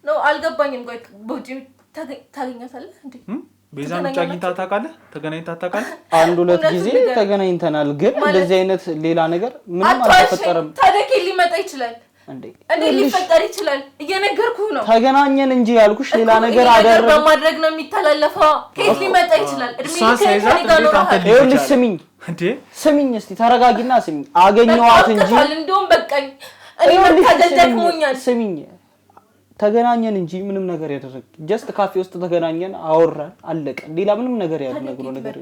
ነው አልገባኝም። ቆይ በውጪ ታገኛታለህ እንዴ? ቤዛን ውጭ አግኝታ ታውቃለህ? ተገናኝታ ታውቃለህ? አንድ ሁለት ጊዜ ተገናኝተናል፣ ግን እንደዚህ አይነት ሌላ ነገር ምንም አልተፈጠረም። ታደቂ ሊመጣ ይችላል እንዴ? ሊፈጠር ይችላል። እየነገርኩህ ነው። ተገናኘን እንጂ ያልኩሽ ሌላ ነገር አደረገ በማድረግ ነው የሚተላለፈው። ከየት ሊመጣ ይችላል? ይኸውልሽ ስሚኝ እንዴ ስሚኝ፣ እስቲ ተረጋጊና ስሚኝ። አገኘኋት እንጂ እንደውም በቃኝ። እኔ ተደደክሞኛል። ስሚኝ፣ ተገናኘን እንጂ ምንም ነገር ያደረግ ጀስት ካፌ ውስጥ ተገናኘን፣ አወራን፣ አለቀ። ሌላ ምንም ነገር ያደረግነው ነገር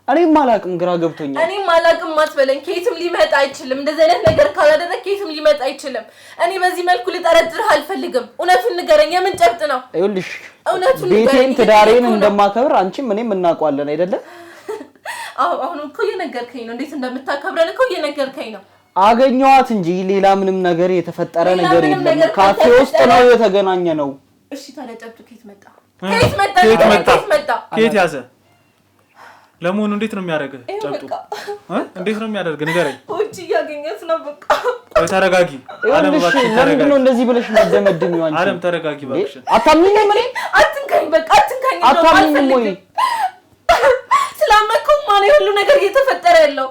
እኔም አላቅም፣ ግራ ገብቶኛል። እኔም አላቅም ማትበለኝ። ከየትም ሊመጣ አይችልም። እንደዚህ አይነት ነገር ካላደረግ ከየትም ሊመጣ አይችልም። እኔ በዚህ መልኩ ልጠረጥርህ አልፈልግም። እውነቱን ንገረኝ። የምን ጨብጥ ነው? ይኸውልሽ ቤቴን ትዳሬን እንደማከብር አንቺም እኔም እናውቀዋለን አይደለ? አሁን እኮ እየነገርከኝ ነው። እንዴት እንደምታከብረን እኮ እየነገርከኝ ነው። አገኘኋት እንጂ ሌላ ምንም ነገር የተፈጠረ ነገር የለም። ካፌ ውስጥ ነው የተገናኘ ነው። እሺ ታዲያ ጨብጡ ከየት መጣ? ከየት ያዘ? ለሞኑ እንዴት ነው የሚያደርገው? ጨብጡ እንዴት ነው የሚያደርገው? ንገረኝ። ውጪ ያገኘት ነው በቃ። ቆይ ተረጋጊ። አለም ባክሽ ተረጋጊ። ለምን ነው እንደዚህ ብለሽ መደመድም ይዋንቺ? አለም ተረጋጊ ባክሽ። አታምኚኝ? ምን አትንካኝ፣ በቃ አትንካኝ። አታምኚኝ ወይ? ስላመንከው ማን ሁሉ ነገር እየተፈጠረ ያለው?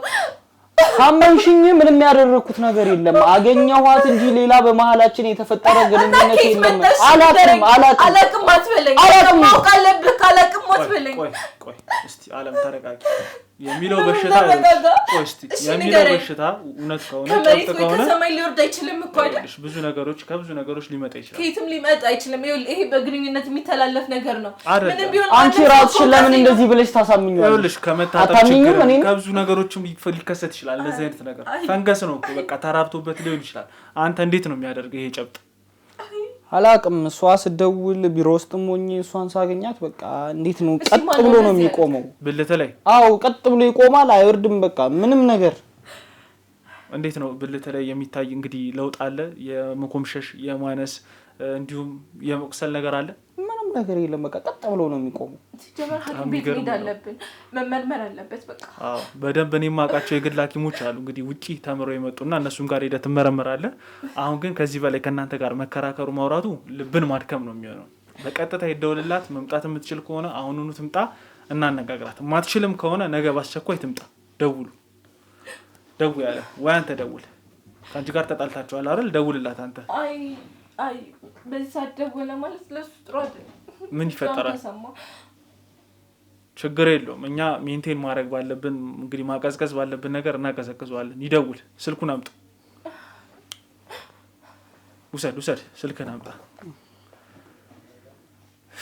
ካመንሽኝ ምንም ያደረኩት ነገር የለም። አገኘኋት እንጂ ሌላ በመሃላችን የተፈጠረ ግንኙነት የለም። አላቅም አትበለኝ። ማወቅ አለብህ። አላቅም አትበለኝ። ቆይ እስቲ አለም ተረጋጊ። የሚለው በሽታ ቆይ እስቲ የሚለው በሽታ እውነት ከሆነ ከመሬት ወይ ከሰማይ ሊወርድ አይችልም እኮ አይደል? ከብዙ ነገሮች ሊመጣ ይችላል። ከየትም ሊመጣ አይችልም። ይሄ በግንኙነት የሚተላለፍ ነገር ነው። ምንም ቢሆን አንቺ ራስሽን ለምን እንደዚህ ብለሽ ታሳምኛለሽ? ይኸውልሽ ከመታጠብ ችግር ከብዙ ነገሮችም ሊከሰት ይችላል። እንደዚህ አይነት ነገር ፈንገስ ነው እኮ በቃ ተራብቶበት ሊሆን ይችላል። አንተ እንዴት ነው የሚያደርገው ይሄ ጨብጥ? አላቅም። እሷ ስደውል ቢሮ ውስጥም ሆኜ እሷን ሳገኛት በቃ እንዴት ነው ቀጥ ብሎ ነው የሚቆመው። ብልት ላይ አዎ ቀጥ ብሎ ይቆማል፣ አይወርድም። በቃ ምንም ነገር እንዴት ነው ብልት ላይ የሚታይ እንግዲህ ለውጥ አለ? የመኮምሸሽ የማነስ እንዲሁም የመቁሰል ነገር አለ? ምንም ነገር የለም። በቃ ቀጥ ብሎ ነው የሚቆመው። ሲጀመር ሐኪም ቤት መሄድ አለብን፣ መመርመር አለበት። በቃ አዎ በደንብ እኔ የማውቃቸው የግል ሐኪሞች አሉ እንግዲህ ውጪ ተምረው የመጡና እነሱም ጋር ሄደህ ትመረመራለህ። አሁን ግን ከዚህ በላይ ከእናንተ ጋር መከራከሩ ማውራቱ ልብን ማድከም ነው የሚሆነው። በቀጥታ ይደውልላት። መምጣት የምትችል ከሆነ አሁኑኑ ትምጣ፣ እናነጋግራት። ማትችልም ከሆነ ነገ ባስቸኳይ ትምጣ። ደውል ያለ ወይ አንተ ደውል። ከአንቺ ጋር ተጣልታችኋል አይደል? ደውልላት አንተ። አይ በዚህ ሰዓት ደወለ ማለት ለሱ ጥሩ አይደለም። ምን ይፈጠራል? ችግር የለውም። እኛ ሜንቴን ማድረግ ባለብን እንግዲህ ማቀዝቀዝ ባለብን ነገር እናቀዘቅዘዋለን። ይደውል። ስልኩን አምጣ። ውሰድ ስልክን አምጣ።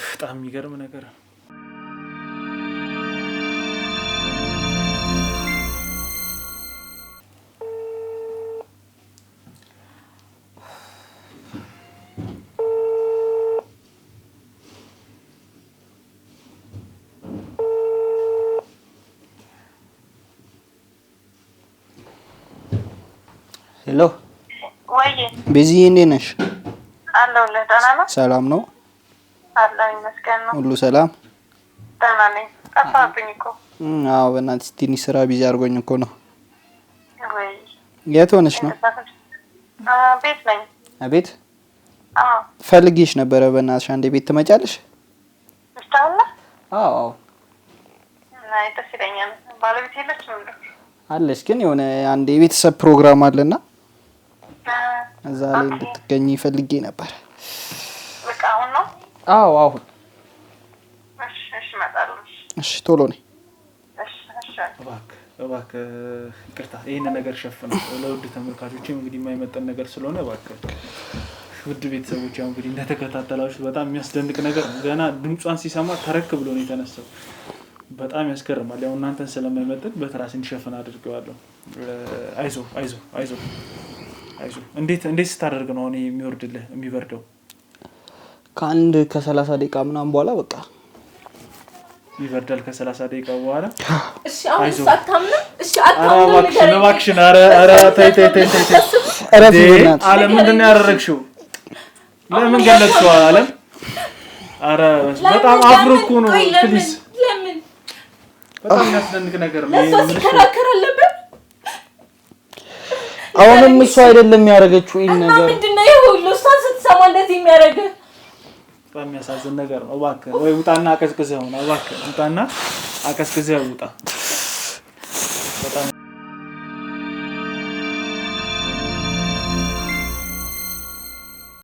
በጣም የሚገርም ነገር ነው። ሄሎ ወይ ቤዚ እንዴት ነሽ? አለሁልህ። ደህና ነህ? ሰላም ነው አለሁ ይመስገን ነው። ሁሉ ሰላም? ደህና ነኝ። ጠፋብኝ እኮ። አዎ በእናትሽ ትንሽ ስራ ቢዚ አድርጎኝ እኮ ነው። ወይ የት ሆነሽ ነው? ቤት ነኝ። ቤት? አዎ ፈልጌሽ ነበረ። በእናትሽ አንዴ ቤት ትመጫለሽ? እስታውላ? አዎ አይ ደስ ይለኛል። ባለቤት የለችም እንዴ? አለሽ፣ ግን የሆነ አንድ የቤተሰብ ፕሮግራም አለና እዛ ላይ እንድትገኝ ፈልጌ ነበር። በቃ አሁን ነው? አዎ አሁን። እሺ እመጣለሁ። እሺ ቶሎ ነኝ። እሺ እባክህ ይቅርታ፣ ይሄን ነገር ሸፍነው ለውድ ተመልካቾችም እንግዲህ የማይመጣን ነገር ስለሆነ እባክህ ውድ ቤተሰቦች ያው እንግዲህ እንደተከታተላችሁ በጣም የሚያስደንቅ ነገር ገና ድምጿን ሲሰማ ተረክ ብሎ ነው የተነሳው። በጣም ያስገርማል። ያው እናንተን ስለማይመጥን በትራስ እንዲሸፍን አድርገዋለሁ። አይዞ እንዴት ስታደርግ ነው እኔ የሚወርድልህ የሚበርደው? ከአንድ ከ30 ደቂቃ ምናምን በኋላ በቃ ይበርዳል። ከ30 ደቂቃ በኋላ እሺ አሁን ሳታምና እሺ አታምና እባክሽን ኧረ ተይ አለም ምንድን ነው ያደረግሽው? ለምን ገለጽሽው? አለም ኧረ በጣም አፍሮኩ ነው። ፕሊዝ ለምን በጣም የሚያስደንቅ ነገር ነው። ለሷ ሲከራከር አለበት። አሁንም እሱ አይደለም ያደረገችው ይሄን ነገር። ምንድነው ይሄ ሁሉ? እሷን ስትሰማ እንደዚህ የሚያደርግ በጣም የሚያሳዝን ነገር ነው። እባክህ ወይ ውጣና አቀዝቅዘው ነው። እባክህ ውጣና አቀዝቅዘው ውጣ። በጣም